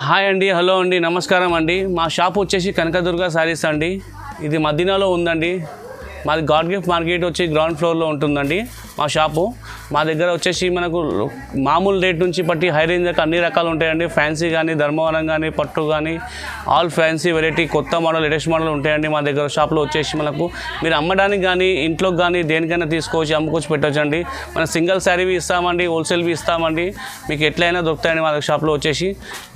Hi అండి, hello అండి, నమస్కారం అండి. మా షాప్ వచ్చేసి కనకదుర్గ సారీస్ అండి. ఇది మదీనాలో ఉందండి. మాది గాడ్ గిఫ్ట్ మార్కెట్ వచ్చి గ్రౌండ్ ఫ్లోర్లో ఉంటుందండి మా షాపు. మా దగ్గర వచ్చేసి మనకు మామూలు రేట్ నుంచి పట్టి హై రేంజ్ దాకా అన్ని రకాలు ఉంటాయండి. ఫ్యాన్సీ కానీ, ధర్మవరం కానీ, పట్టు కానీ, ఆల్ ఫ్యాన్సీ వెరైటీ కొత్త మోడల్, లేటెస్ట్ మోడల్ ఉంటాయండి మా దగ్గర షాప్లో. వచ్చేసి మనకు మీరు అమ్మడానికి కానీ, ఇంట్లోకి కానీ, దేనికైనా తీసుకోవచ్చు, అమ్ముకొచ్చి పెట్టొచ్చండి. మనం సింగిల్ శారీవి ఇస్తామండి, హోల్సేల్వి ఇస్తామండి. మీకు ఎట్లయినా దొరుకుతాయండి మా దగ్గర షాప్లో. వచ్చేసి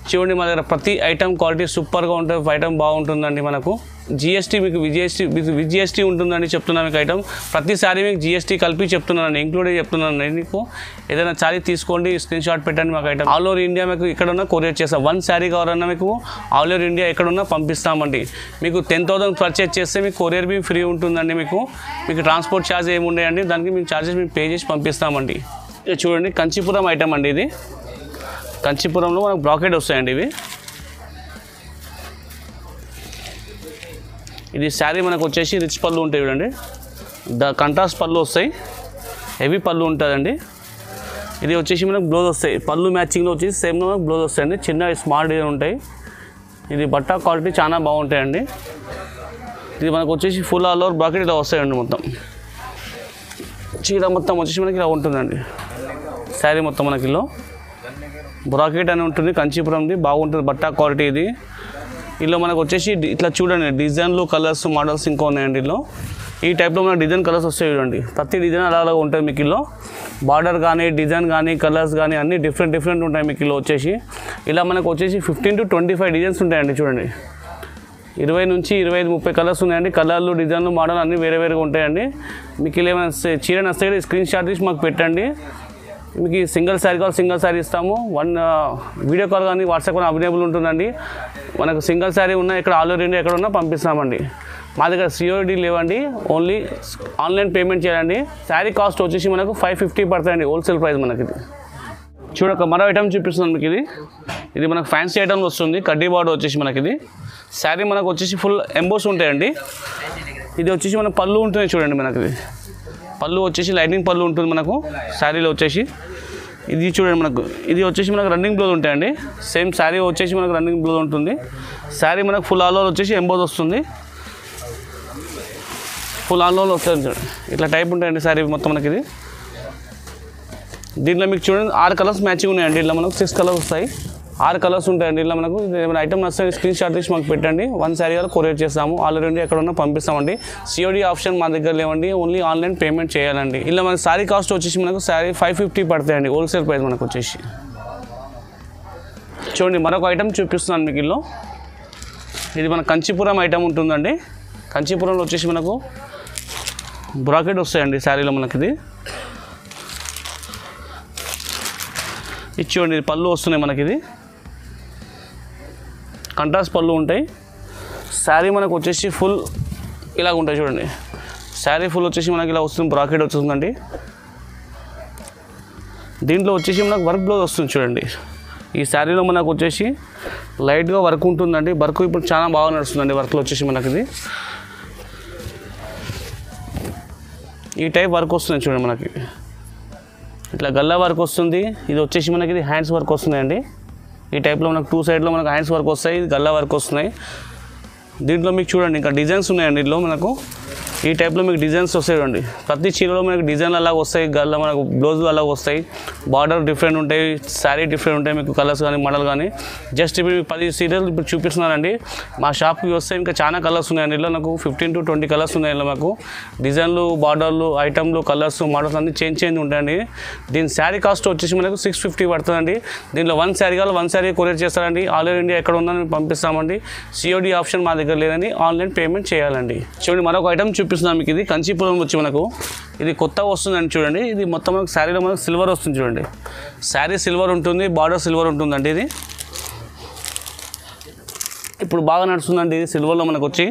చూడండి, మా దగ్గర ప్రతి ఐటమ్ క్వాలిటీ సూపర్గా ఉంటుంది. ఐటమ్ బాగుంటుందండి. మనకు జిఎస్టీ మీకు విజిఎస్టీ ఉంటుందండి చెప్తున్నాను మీకు. ఐటమ్ ప్రతి సారీ మీకు జిఎస్టీ కలిపి చెప్తున్నానండి, ఇంక్లూడ్ చెప్తున్నాను. మీకు ఏదైనా సారీ తీసుకోండి, స్క్రీన్ షాట్ పెట్టండి. మాకు ఐటమ్ ఆల్ ఓవర్ ఇండియా మీకు ఎక్కడున్నా కొరియర్ చేస్తాం. 1 శారీ కావాలన్నా మీకు ఆల్ ఓవర్ ఇండియా ఎక్కడున్నా పంపిస్తామండి. మీకు 10,000 పర్చేజ్ చేస్తే మీకు కొరియర్ బి ఫ్రీ ఉంటుందండి. మీకు ట్రాన్స్పోర్ట్ ఛార్జ్ ఏమి ఉండేయండి, దానికి మీకు ఛార్జెస్ మేము పే చేసి పంపిస్తామండి. చూడండి, కంచీపురం ఐటమ్ అండి. ఇది కంచీపురంలో మనకు బ్రాకెట్ వస్తాయండి. ఇది శారీ మనకు వచ్చేసి రిచ్ పళ్ళు ఉంటాయి చూడండి. కంట్రాస్ట్ పళ్ళు వస్తాయి, హెవీ పళ్ళు ఉంటుందండి. ఇది వచ్చేసి మనకు బ్లౌజ్ వస్తాయి. పళ్ళు మ్యాచింగ్లో వచ్చేసి సేమ్లో మనకు బ్లౌజ్ వస్తాయండి. చిన్న స్మాల్ డిజైన్ ఉంటాయి. ఇది బట్ట క్వాలిటీ చాలా బాగుంటాయండి. ఇది మనకు వచ్చేసి ఫుల్ ఆల్ ఓవర్ బ్రాకెట్ ఇలా వస్తాయండి. మొత్తం చీర మొత్తం వచ్చేసి మనకి ఇలా ఉంటుందండి. శారీ మొత్తం మనకి ఇలా బ్రాకెట్ అని ఉంటుంది. కంచీపురంది బాగుంటుంది బట్ట క్వాలిటీ. ఇది ఇలా మనకు వచ్చేసి ఇట్లా చూడండి, డిజైన్లు, కలర్స్, మోడల్స్ ఇంకా ఉన్నాయండి. ఇలా ఈ టైప్లో మనకు డిజైన్ కలర్స్ వస్తాయి చూడండి. ప్రతి డిజైన్ అలా ఉంటుంది మీకు. ఇలా బార్డర్ కానీ, డిజైన్ కానీ, కలర్స్ కానీ అన్నీ డిఫరెంట్ ఉంటాయి మీకు. ఇలా వచ్చేసి ఇలా మనకు వచ్చేసి 15 to 25 డిజైన్స్ ఉంటాయండి. చూడండి, 20 నుంచి 25, 30 కలర్స్ ఉన్నాయండి. కలర్లు, డిజైన్లు, మోడల్ అన్నీ వేరేగా ఉంటాయండి. మీకు ఇలా ఏమైనా చీర నస్తే స్క్రీన్ షాట్ తీసి మాకు పెట్టండి. మీకు సింగిల్ శారీ కావాలి, సింగిల్ శారీ ఇస్తాము. వీడియో కాల్ కానీ, వాట్సాప్ కానీ అవైలబుల్ ఉంటుందండి. మనకు సింగిల్ శారీ ఉన్నా ఇక్కడ ఆల్ ఓవర్ ఇండియా ఎక్కడ ఉన్నా పంపిస్తామండి. మా దగ్గర సిఓడి లేవండి, ఓన్లీ ఆన్లైన్ పేమెంట్ చేయాలండి. శారీ కాస్ట్ వచ్చేసి మనకు 550 పడుతుందండి, హోల్సేల్ ప్రైస్ మనకి. ఇది చూడక మరో ఐటమ్ చూపిస్తున్నాను మీకు. ఇది మనకు ఫ్యాన్సీ ఐటమ్ వస్తుంది. కడ్డీ బార్డర్ వచ్చేసి మనకి ఇది శారీ మనకు వచ్చేసి ఫుల్ ఎంబోస్ ఉంటాయండి. ఇది వచ్చేసి మనకు పళ్ళు ఉంటుంది చూడండి. మనకి ఇది పళ్ళు వచ్చేసి లైటింగ్ పళ్ళు ఉంటుంది మనకు శారీలో వచ్చేసి. ఇది చూడండి, మనకు ఇది వచ్చేసి మనకు రన్నింగ్ బ్లౌజ్ ఉంటాయండి. సేమ్ శారీ వచ్చేసి మనకు రన్నింగ్ బ్లౌజ్ ఉంటుంది. శారీ మనకు ఫుల్ ఆల్ ఓవర్ వచ్చేసి ఎంబోస్ వస్తుంది. ఫుల్ ఆల్ ఓవర్ వస్తుంది చూడండి. ఇట్లా టైప్ ఉంటాయండి శారీ మొత్తం మనకి. ఇది దీంట్లో మీకు చూడండి 6 కలర్స్ మ్యాచింగ్ ఉన్నాయండి. ఇలా మనకు 6 కలర్స్ వస్తాయి, 6 కలర్స్ ఉంటాయండి. ఇలా మనకు ఏమైనా ఐటమ్ వస్తే స్క్రీన్ షాట్ తీసి మాకు పెట్టండి. 1 శారీ వరకు కొరియర్ చేస్తాము. ఆల్ ఓవర్ ఇండియా ఎక్కడ ఉన్నా పంపిస్తామండి. సిఓడి ఆప్షన్ మా దగ్గర లేవండి, ఓన్లీ ఆన్లైన్ పేమెంట్ చేయాలండి. ఇలా మనకు శారీ కాస్ట్ వచ్చేసి మనకు శారీ 550 పడతాయండి, హోల్సేల్ ప్రైస్ మనకు వచ్చేసి. చూడండి, మరొక ఐటమ్ చూపిస్తున్నాను మీకు. ఇల్లు ఇది మన కంచీపురం ఐటమ్ ఉంటుందండి. కంచీపురంలో వచ్చేసి మనకు బ్రాకెట్ వస్తాయండి శారీలో మనకి. ఇది చూడండి, ఇది పళ్ళు వస్తున్నాయి మనకి. ఇది కంట్రాస్ట్ పళ్ళు ఉంటాయి. శారీ మనకు వచ్చేసి ఫుల్ ఇలాగ ఉంటాయి చూడండి. శారీ ఫుల్ వచ్చేసి మనకి ఇలా వస్తుంది, బ్రాకెట్ వస్తుందండి. దీంట్లో వచ్చేసి మనకు వర్క్ బ్లౌజ్ వస్తుంది చూడండి. ఈ శారీలో మనకు వచ్చేసి లైట్గా వర్క్ ఉంటుందండి. వర్క్ ఇప్పుడు చాలా బాగా నడుస్తుందండి. వర్క్లో వచ్చేసి మనకి ఇది ఈ టైప్ వర్క్ వస్తుంది చూడండి. మనకి ఇట్లా గల్లా వర్క్ వస్తుంది. ఇది వచ్చేసి మనకి ఇది హ్యాండ్స్ వర్క్ వస్తున్నాయండి. ఈ టైప్లో మనకు 2 సైడ్లో మనకు హ్యాండ్స్ వర్క్ వస్తాయి, గల్లా వర్క్ వస్తున్నాయి. దీంట్లో మీకు చూడండి ఇంకా డిజైన్స్ ఉన్నాయండి. ఇందులో మనకు ఈ టైప్లో మీకు డిజైన్స్ వస్తాయి చూడండి. ప్రతి చీరలో మనకు డిజైన్లు అలాగ వస్తాయి, గల్లా మనకు బ్లౌజులు అలాగ వస్తాయి, బార్డర్ డిఫరెంట్ ఉంటాయి, శారీ డిఫరెంట్ ఉంటాయి. మీకు కలర్స్ కానీ, మోడల్ కానీ. జస్ట్ ఇప్పుడు 10 సీరియల్ ఇప్పుడు చూపిస్తున్నానండి. మా షాప్కి వస్తే ఇంకా చాలా కలర్స్ ఉన్నాయండి. ఇలా నాకు 15 to 20 కలర్స్ ఉన్నాయి. ఇలా మాకు డిజైన్లు, బార్డర్లు, ఐటమ్లు, కలర్స్, మోడల్స్ అన్నీ చేంజ్ ఉంటాయండి. దీని శారీ కాస్ట్ వచ్చేసి మనకు 650 పడుతుందండి. దీనిలో 1 శారీ కావాలి, 1 శారీ కొరియర్ చేస్తారండి. ఆల్ ఓవర్ ఇండియా ఎక్కడ ఉందని పంపిస్తామండి. సిఓడి ఆప్షన్ మా దగ్గర లేదని ఆన్లైన్ పేమెంట్ చేయాలండి. చూడండి, మరొక ఐటమ్ చూపిస్తున్నాం మీకు. ఇది కంచీపురం వచ్చి మనకు ఇది కొత్తగా వస్తుందండి చూడండి. ఇది మొత్తం మనకు శారీలో మనకు సిల్వర్ వస్తుంది చూడండి. శారీ సిల్వర్ ఉంటుంది, బార్డర్ సిల్వర్ ఉంటుందండి. ఇది ఇప్పుడు బాగా నడుస్తుందండి. ఇది సిల్వర్లో మనకు వచ్చి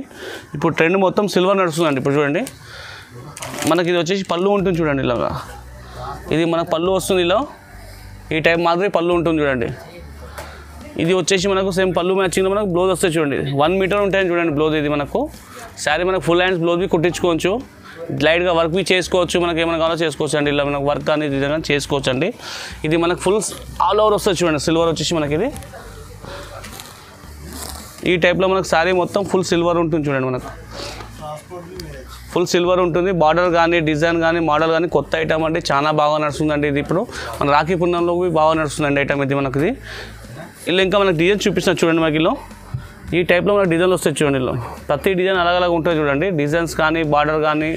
ఇప్పుడు ట్రెండ్ మొత్తం సిల్వర్ నడుస్తుందండి. ఇప్పుడు చూడండి, మనకి ఇది వచ్చేసి పళ్ళు ఉంటుంది చూడండి. ఇలాగా ఇది మనకు పళ్ళు వస్తుంది. ఇలా ఈ టైప్ మాదిరి పళ్ళు ఉంటుంది చూడండి. ఇది వచ్చేసి మనకు సేమ్ పళ్ళు మ్యాచింగ్లో మనకు బ్లౌజ్ వస్తాయి చూడండి. 1 మీటర్ ఉంటాయని చూడండి బ్లౌజ్. ఇది మనకు శారీ మనకు ఫుల్ హ్యాండ్స్ బ్లౌజ్ బి కుట్టించుకోవచ్చు. లైట్గా వర్క్ బి చేసుకోవచ్చు. మనకి ఏమైనా కావాలో చేసుకోవచ్చు అండి. ఇలా మనకు వర్క్ అనేది విధంగా చేసుకోవచ్చు అండి. ఇది మనకు ఫుల్ ఆల్ ఓవర్ వస్తుంది చూడండి. సిల్వర్ వచ్చేసి మనకి ఇది ఈ టైప్లో మనకు శారీ మొత్తం ఫుల్ సిల్వర్ ఉంటుంది చూడండి, మనకు ఫుల్ సిల్వర్ ఉంటుంది. బార్డర్ కానీ డిజైన్ కానీ మోడల్ కానీ కొత్త ఐటమ్ అండి, చాలా బాగా నడుస్తుందండి. ఇది ఇప్పుడు మన రాఖీ పుణ్యంలో బాగా నడుస్తుందండి ఐటమ్ ఇది మనకి. ఇలా ఇంకా మనకి డిజైన్ చూపిస్తున్నారు చూడండి, మనకి ఇలా ఈ టైప్లో మనకు డిజైన్లు వస్తాయి చూడండి. ఇలా ప్రతి డిజైన్ అలగ్ ఉంటుంది చూడండి. డిజైన్స్ కానీ బార్డర్ కానీ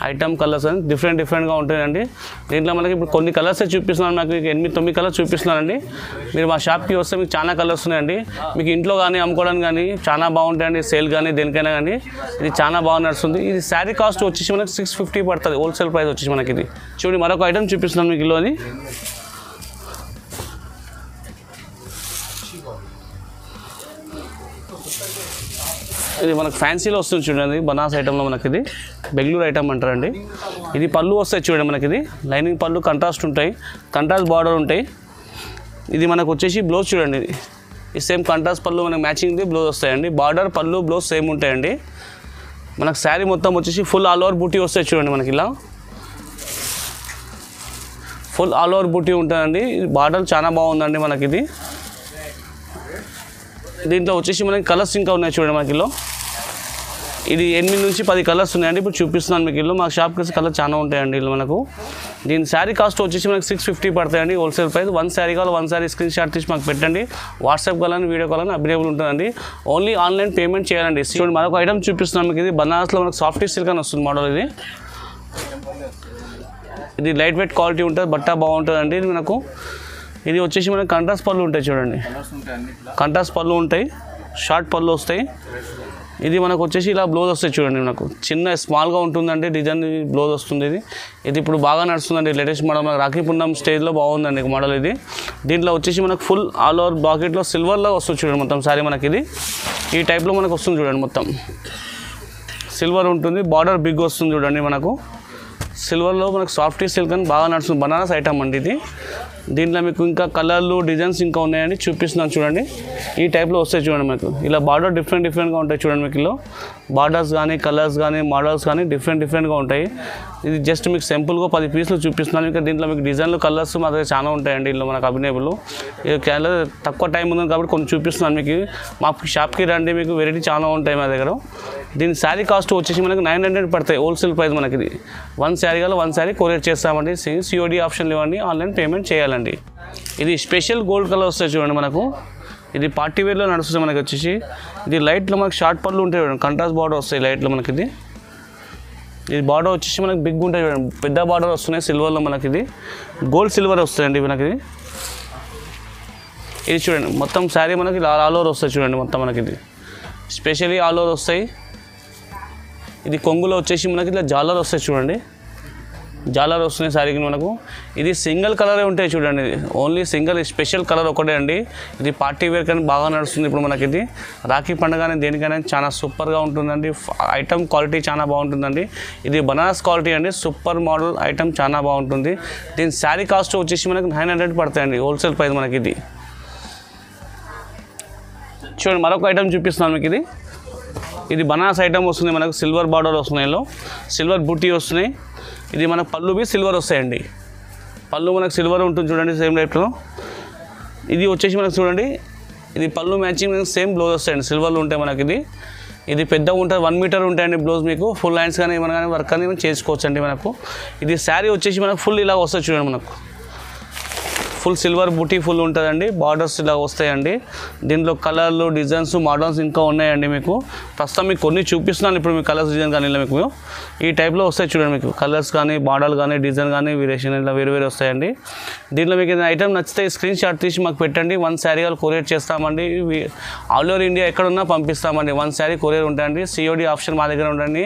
ఐటమ్ కలర్స్ అని డిఫరెంట్గా ఉంటాయండి. దీంట్లో మనకి ఇప్పుడు కొన్ని కలర్సే చూపిస్తున్నాను, నాకు 8-9 కలర్స్ చూపిస్తున్నానండి. మీరు మా షాప్కి వస్తే మీకు చాలా కలర్స్ ఉన్నాయండి. మీకు ఇంట్లో కానీ అమ్ముకోవడానికి కానీ చాలా బాగుంటాయండి, సేల్ కానీ దేనికైనా కానీ ఇది చాలా బాగా నడుస్తుంది. ఇది శారీ కాస్ట్ వచ్చేసి మనకి 650 పడుతుంది, హోల్సేల్ ప్రైస్ వచ్చేసి మనకి. ఇది చూడండి మరొక ఐటమ్ చూపిస్తున్నాను మీకు ఇల్లు. ఇది మనకు ఫ్యాన్సీలో వస్తుంది చూడండి, బనారస్ ఐటెంలో మనకి ఇది బెంగళూరు ఐటమ్ అంటారండి. ఇది పళ్ళు వస్తాయి చూడండి మనకి, ఇది లైనింగ్ పళ్ళు కంట్రాస్ట్ ఉంటాయి, కంట్రాస్ట్ బార్డర్ ఉంటాయి. ఇది మనకు వచ్చేసి బ్లౌజ్ చూడండి, ఈ సేమ్ కంట్రాస్ట్ పళ్ళు మనకు మ్యాచింగ్ది బ్లౌజ్ వస్తాయండి. బార్డర్ పళ్ళు బ్లౌజ్ సేమ్ ఉంటాయండి. మనకు శారీ మొత్తం వచ్చేసి ఫుల్ ఆల్ ఓవర్ బూటీ వస్తాయి చూడండి, మనకి ఇలా ఫుల్ ఆల్ ఓవర్ బూటీ ఉంటుందండి. బార్డర్ చాలా బాగుందండి మనకి. ఇది దీంట్లో వచ్చేసి మనకి కలర్స్ ఇంకా ఉన్నాయి చూడండి మనకి. ఇది 8-10 కలర్స్ ఉన్నాయండి, ఇప్పుడు చూపిస్తున్నాను మీకు. ఇల్లు మా షాప్కి వచ్చి కలర్ చాలా ఉంటాయండి ఇల్లు మనకు. దీని శారీ కాస్ట్ వచ్చేసి మనకి 650 పడతాయండి, హోల్సేల్ ప్రైస్. 1 శారీ కావాలి, 1 శారీ స్క్రీన్ షాట్ తీసి మాకు పెట్టండి. WhatsApp call video call available ఉంటుందండి. ఓన్లీ ఆన్లైన్ పేమెంట్ చేయాలండి. చూడండి మరొక ఐటమ్ చూపిస్తున్నాను మీకు. ఇది బనారస్లో మనకు సాఫ్ట్ సిల్క్ అని వస్తుంది మోడల్. ఇది లైట్ వెయిట్ క్వాలిటీ ఉంటుంది, బట్ట బాగుంటుందండి ఇది మనకు. ఇది వచ్చేసి మనకి కంట్రాస్ట్ పళ్ళు ఉంటాయి చూడండి, కంట్రాస్ట్ పళ్ళు ఉంటాయి, షార్ట్ పళ్ళు వస్తాయి. ఇది మనకు వచ్చేసి ఇలా బ్లౌజ్ వస్తాయి చూడండి, మనకు చిన్న స్మాల్గా ఉంటుందండి డిజైన్ బ్లౌజ్ వస్తుంది. ఇది ఇప్పుడు బాగా నడుస్తుందండి, లేటెస్ట్ మోడల్. మనకు రాఖీ పుణ్యం స్టేజ్లో బాగుందండి మోడల్ ఇది. దీంట్లో వచ్చేసి మనకు ఫుల్ ఆల్ ఓవర్ బాకెట్లో సిల్వర్లో వస్తుంది చూడండి మొత్తం శారీ మనకి. ఇది ఈ టైప్లో మనకు వస్తుంది చూడండి, మొత్తం సిల్వర్ ఉంటుంది, బార్డర్ బిగ్ వస్తుంది చూడండి మనకు. సిల్వర్లో మనకు సాఫ్ట్ సిల్క్ అని బాగా నడుస్తుంది, బనారస్ ఐటమ్ అండి ఇది. దీంట్లో మీకు ఇంకా కలర్లు డిజైన్స్ ఇంకా ఉన్నాయండి, చూపిస్తున్నాను చూడండి. ఈ టైప్లో వస్తాయి చూడండి మీకు. ఇలా బార్డర్ డిఫరెంట్గా ఉంటాయి చూడండి మీకు. ఇలా బార్డర్స్ కానీ కలర్స్ కానీ మోడల్స్ కానీ డిఫరెంట్గా ఉంటాయి. ఇది జస్ట్ మీకు సింపుల్గా 10 పీసులు చూపిస్తున్నాను. ఇంకా దీంట్లో మీకు డిజైన్లు కలర్స్ మా దగ్గర చాలా ఉంటాయండి ఇందులో మనకు అవైలబుల్. తక్కువ టైం ఉంది కాబట్టి కొన్ని చూపిస్తున్నాను మీకు. మా షాప్కి రండి, మీకు వెరైటీ చాలా ఉంటాయి మా దగ్గర. దీని శారీ కాస్ట్ వచ్చేసి మనకు 900 పడతాయి, హోల్సేల్ ప్రైస్ మనకి. ఇది 1 శారీ కావాలి, 1 శారీ కొరియర్ చేస్తామండి. COD ఆప్షన్ ఇవ్వండి, ఆన్లైన్ పేమెంట్ చేయాలండి. ఇది స్పెషల్ గోల్డ్ కలర్ వస్తాయి చూడండి మనకు. ఇది పార్టీ వేర్లో నడుస్తుంది మనకి వచ్చేసి. ఇది లైట్లో మనకు షార్ట్ పళ్ళు ఉంటాయి చూడండి, కంట్రాస్ట్ బార్డర్ వస్తాయి లైట్లో మనకి. ఇది బార్డర్ వచ్చేసి మనకి బిగ్ ఉంటాయి చూడండి, పెద్ద బార్డర్ వస్తున్నాయి సిల్వర్లో మనకి. ఇది గోల్డ్ సిల్వర్ వస్తాయండి మనకి. ఇది చూడండి మొత్తం శారీ మనకి ఆల్ ఓవర్ వస్తాయి చూడండి మొత్తం మనకి. ఇది స్పెషల్లీ ఆల్ ఓవర్ వస్తాయి. ఇది కొంగులో వచ్చేసి మనకి ఇలా జాలర్ వస్తాయి చూడండి, జాలర్ వస్తున్నాయి శారీకి మనకు. ఇది సింగిల్ కలరే ఉంటాయి చూడండి, ఇది ఓన్లీ సింగిల్ స్పెషల్ కలర్ ఒకటే అండి. ఇది పార్టీ వేర్ కానీ బాగా నడుస్తుంది ఇప్పుడు మనకి. ఇది రాఖీ పండుగ దేనికైనా చాలా సూపర్గా ఉంటుందండి. ఐటమ్ క్వాలిటీ చాలా బాగుంటుందండి. ఇది బనారస్ క్వాలిటీ అండి, సూపర్ మోడల్ ఐటమ్ చాలా బాగుంటుంది. దీని శారీ కాస్ట్ వచ్చేసి మనకి 900 పడతాయండి, హోల్సేల్ ప్రైస్ మనకి. ఇది చూడండి మరొక ఐటమ్ చూపిస్తున్నాను మీకు. ఇది బనారస్ ఐటమ్ వస్తుంది మనకు, సిల్వర్ బార్డర్ వస్తున్నాయి, సిల్వర్ బూటీ వస్తున్నాయి. ఇది మనకు పళ్ళు సిల్వర్ వస్తాయండి, పళ్ళు మనకు సిల్వర్ ఉంటుంది చూడండి సేమ్ రేట్లో. ఇది వచ్చేసి మనకు చూడండి, ఇది పళ్ళు మ్యాచింగ్ సేమ్ బ్లౌజ్ వస్తాయండి, సిల్వర్లో ఉంటాయి మనకి. ఇది పెద్దగా ఉంటుంది, 1 మీటర్ ఉంటాయండి బ్లౌజ్. మీకు ఫుల్ హ్యాండ్స్ కానీ ఏమైనా కానీ వర్క్ అనేది చేసుకోవచ్చు అండి మనకు. ఇది శారీ వచ్చేసి మనకు ఫుల్ ఇలా వస్తుంది చూడండి మనకు, ఫుల్ సిల్వర్ బూటీ ఫుల్ ఉంటుందండి, బార్డర్స్ ఇలా వస్తాయండి. దీంట్లో కలర్లు డిజైన్స్ మోడల్స్ ఇంకా ఉన్నాయండి మీకు. ప్రస్తుతం మీకు కొన్ని చూపిస్తున్నాను ఇప్పుడు మీకు కలర్స్ డిజైన్ కానీ ఇలా మీకు ఈ టైప్లో వస్తాయి చూడండి మీకు. కలర్స్ కానీ మోడల్ కానీ డిజైన్ కానీ వేరియేషన్ ఇలా వేరు వస్తాయండి. దీంట్లో మీకు ఏదైనా ఐటమ్ నచ్చితే స్క్రీన్ షాట్ తీసి మాకు పెట్టండి, 1 శారీ కొరియర్ చేస్తామండి. ఆల్ ఓవర్ ఇండియా ఎక్కడున్నా పంపిస్తామండి. 1 శారీ కొరియర్ ఉంటాయండి. COD ఆప్షన్ మా దగ్గర ఉండండి,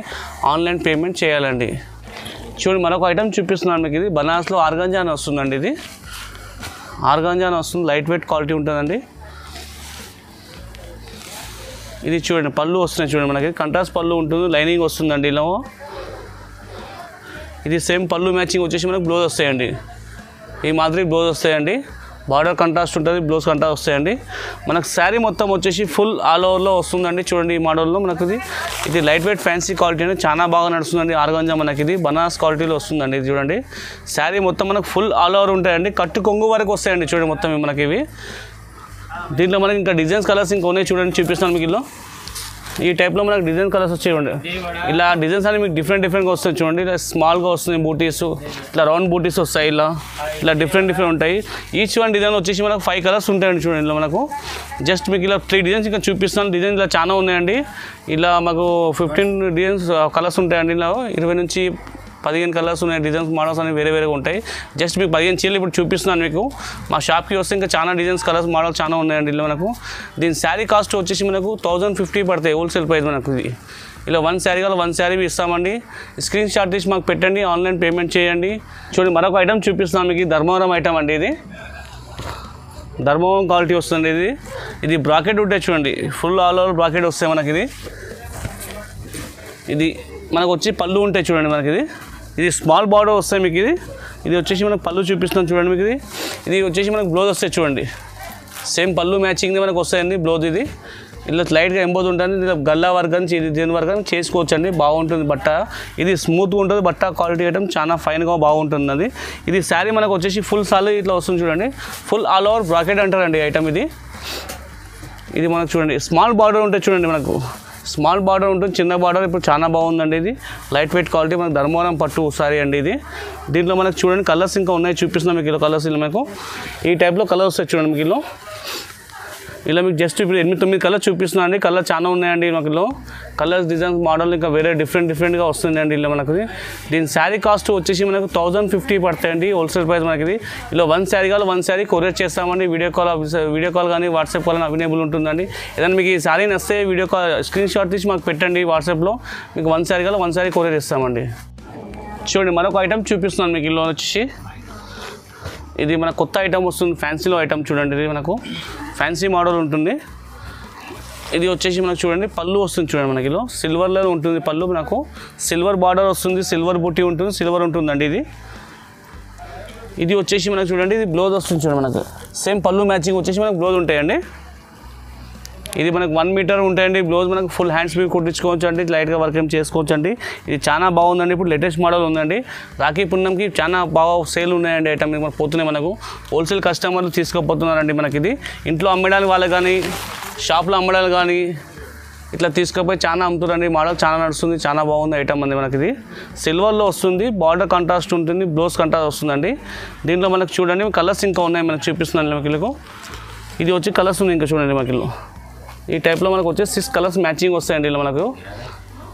ఆన్లైన్ పేమెంట్ చేయాలండి. చూడండి మరొక ఐటమ్ చూపిస్తున్నాను మీకు. ఇది బనారస్లో ఆర్గాంజా అని వస్తుందండి. ఇది ఆర్గాంజా అని వస్తుంది, లైట్ వెయిట్ క్వాలిటీ ఉంటుందండి. ఇది చూడండి పళ్ళు వస్తున్నాయి చూడండి మనకి, కంట్రాస్ట్ పళ్ళు ఉంటుంది, లైనింగ్ వస్తుందండి ఇలా. ఇది సేమ్ పళ్ళు మ్యాచింగ్ వచ్చేసి మనకి బ్లౌజ్ వస్తాయండి, ఈ మాదిరి బ్లౌజ్ వస్తాయండి. బార్డర్ కంట్రాస్ట్ ఉంటుంది, బ్లౌజ్ కంట్రాస్ట్ వస్తాయండి. మనకు శారీ మొత్తం వచ్చేసి ఫుల్ ఆల్ ఓవర్లో వస్తుందండి చూడండి ఈ మోడల్లో మనకు. ఇది లైట్ వెయిట్ ఫ్యాన్సీ క్వాలిటీ అనేది చాలా బాగా నడుస్తుందండి. ఆర్గాంజా మనకి ఇది బనారస్ క్వాలిటీలో వస్తుందండి. ఇది చూడండి శారీ మొత్తం మనకు ఫుల్ ఆల్ ఓవర్ ఉంటాయండి, కట్టు కొంగు వరకు వస్తాయండి చూడండి మొత్తం మనకి. ఇవి దీంట్లో మనకి ఇంకా డిజైన్స్ కలర్స్ ఇంకా ఉన్నాయి చూడండి, చూపిస్తాను మీకు. ఈ టైప్లో మనకు డిజైన్ కలర్స్ వచ్చేయండి. ఇలా డిజైన్స్ అనేవి మీకు డిఫరెంట్గా వస్తాయి చూడండి. ఇలా స్మాల్గా వస్తుంది బూటీస్, ఇట్లా రౌండ్ బూటీస్ వస్తాయి. ఇలా డిఫరెంట్ ఉంటాయి. ఈచ్ వన్ డిజైన్ వచ్చేసి మనకు 5 కలర్స్ ఉంటాయండి చూడండి. ఇలా మనకు జస్ట్ మీకు ఇలా 3 డిజైన్స్ ఇంకా చూపిస్తాను. డిజైన్స్ ఇలా చాలా ఉన్నాయండి. ఇలా మాకు 15 డిజైన్స్ కలర్స్ ఉంటాయండి. ఇలా 20 నుంచి 15 కలర్స్ ఉన్నాయి. డిజైన్స్ మోడల్స్ అనేవి వేరేగా ఉంటాయి. జస్ట్ మీకు 15 చీరలు ఇప్పుడు చూపిస్తున్నాను మీకు. మా షాప్కి వస్తే ఇంకా చాలా డిజైన్స్ కలర్స్ మోడల్స్ చాలా ఉన్నాయండి. ఇలా మనకు దీని శారీ కాస్ట్ వచ్చేసి మనకు 1050 పడతాయి హోల్సేల్ ప్రైస్ మనకు. ఇది ఇలా 1 శారీ కావాలి 1 శారీ ఇస్తామండి. స్క్రీన్ షాట్ తీసి మాకు పెట్టండి, ఆన్లైన్ పేమెంట్ చేయండి. చూడండి మరొక ఐటమ్ చూపిస్తున్నాను మీకు. ధర్మవరం ఐటమ్ అండి. ఇది ధర్మవరం క్వాలిటీ వస్తుంది. ఇది బ్రాకెట్ ఉంటాయి చూడండి. ఫుల్ ఆల్ ఓవర్ బ్రాకెట్ వస్తాయి మనకి. ఇది మనకు వచ్చి పళ్ళు ఉంటాయి చూడండి మనకి. ఇది స్మాల్ బార్డర్ వస్తాయి మీకు. ఇది వచ్చేసి మనకు పళ్ళు చూపిస్తున్నాం చూడండి మీకు. ఇది వచ్చేసి మనకు బ్లౌజ్ వస్తాయి చూడండి. సేమ్ పళ్ళు మ్యాచింగ్ మనకు వస్తాయండి బ్లౌజ్. ఇది ఇలా లైట్గా ఎంబోజ్ ఉంటుంది. ఇలా గల్లా వర్క్ అని దీని వర్క్ అని చేసుకోవచ్చు అండి. బాగుంటుంది బట్ట. ఇది స్మూత్గా ఉంటుంది బట్ట. క్వాలిటీ ఐటమ్ చాలా ఫైన్గా బాగుంటుంది అది. ఇది శారీ మనకు వచ్చేసి ఫుల్ సారీ ఇట్లా వస్తుంది చూడండి. ఫుల్ ఆల్ ఓవర్ బ్రాకెట్ అంటారండి ఐటమ్ ఇది. ఇది మనకు చూడండి స్మాల్ బార్డర్ ఉంటుంది చూడండి. మనకు స్మాల్ బార్డర్ ఉంటుంది, చిన్న బార్డర్. ఇప్పుడు చాలా బాగుందండి. ఇది లైట్ వెయిట్ క్వాలిటీ మనకు ధర్మవరం పట్టు సారీ అండి. ఇది దీంట్లో మనకు చూడండి కలర్స్ ఇంకా ఉన్నాయి, చూపిస్తున్నాం మీకు. కలర్స్ ఇలా మీకు ఈ టైప్లో కలర్స్ వస్తాయి చూడండి మీకు. ఇలా మీకు జస్ట్ ఇప్పుడు 8-9 కలర్స్ చూపిస్తున్నాను అండి. కలర్ చాలా ఉన్నాయండి మనకు. కలర్స్ డిజైన్స్ మోడల్ ఇంకా వేరే డిఫరెంట్గా వస్తుందండి ఇలా మనకు. దీని శారీ కాస్ట్ వచ్చేసి మనకు 1050 పడతాయండి హోల్సేల్ ప్రైస్ మనకి. ఇలా 1 శారీ కావాలి 1 శారీ కొరియర్ చేస్తామండి. వీడియో కాల్ కానీ వాట్సాప్ కాల్ అవైలబుల్ ఉంటుందండి. ఏదైనా మీకు ఈ శారీ నస్తే వీడియో కాల్ స్క్రీన్ షాట్ తీసి మాకు పెట్టండి వాట్సాప్లో. మీకు 1 శారీ కావాలి 1 శారీ కొరియర్ ఇస్తామండి. చూడండి మరొక ఐటమ్ చూపిస్తున్నాను మీకు. ఇలా వచ్చేసి ఇది మన కొత్త ఐటమ్ వస్తుంది. ఫ్యాన్సీలో ఐటమ్ చూడండి. ఇది మనకు ఫ్యాన్సీ మోడల్ ఉంటుంది. ఇది వచ్చేసి మనకు చూడండి పళ్ళు వస్తుంది చూడండి మనకి. సిల్వర్లో ఉంటుంది పళ్ళు. మనకు సిల్వర్ బార్డర్ వస్తుంది, సిల్వర్ బుట్టి ఉంటుంది, సిల్వర్ ఉంటుందండి. ఇది వచ్చేసి మనకు చూడండి. ఇది బ్లౌజ్ వస్తుంది చూడండి మనకు. సేమ్ పళ్ళు మ్యాచింగ్ వచ్చేసి మనకు బ్లౌజ్ ఉంటాయండి. ఇది మనకు 1 మీటర్ ఉంటాయండి బ్లౌజ్. మనకు ఫుల్ హ్యాండ్స్ మీద కుట్టించుకోవచ్చు అండి. లైట్గా వర్క్ ఏం చేసుకోవచ్చు అండి. ఇది చాలా బాగుందండి. ఇప్పుడు లేటెస్ట్ మోడల్ ఉందండి. రాఖీ పున్నంకి చాలా బాగా సేల్ ఉన్నాయండి ఐటమ్. మనకు పోతున్నాయి. మనకు హోల్సేల్ కస్టమర్లు తీసుకుపోతున్నారండి మనకి. ఇది ఇంట్లో అమ్మడానికి వాళ్ళకి కానీ షాప్లో అమ్మడానికి కానీ ఇట్లా తీసుకుపోయి చాలా అమ్ముతారండి. మోడల్ చాలా నడుస్తుంది. చాలా బాగుంది ఐటమ్ అండి మనకి. ఇది సిల్వర్లో వస్తుంది. బార్డర్ కాంట్రాస్ట్ ఉంటుంది, బ్లౌజ్ కాంట్రాస్ట్ వస్తుందండి. దీంట్లో మనకు చూడండి కలర్స్ ఇంకా ఉన్నాయి మనకు చూపిస్తున్నాను మనకి. ఇది వచ్చి కలర్స్ ఉన్నాయి ఇంకా చూడండి మనకి. ఈ టైప్లో మనకు వచ్చి 6 కలర్స్ మ్యాచింగ్ వస్తాయండి. ఇలా మనకు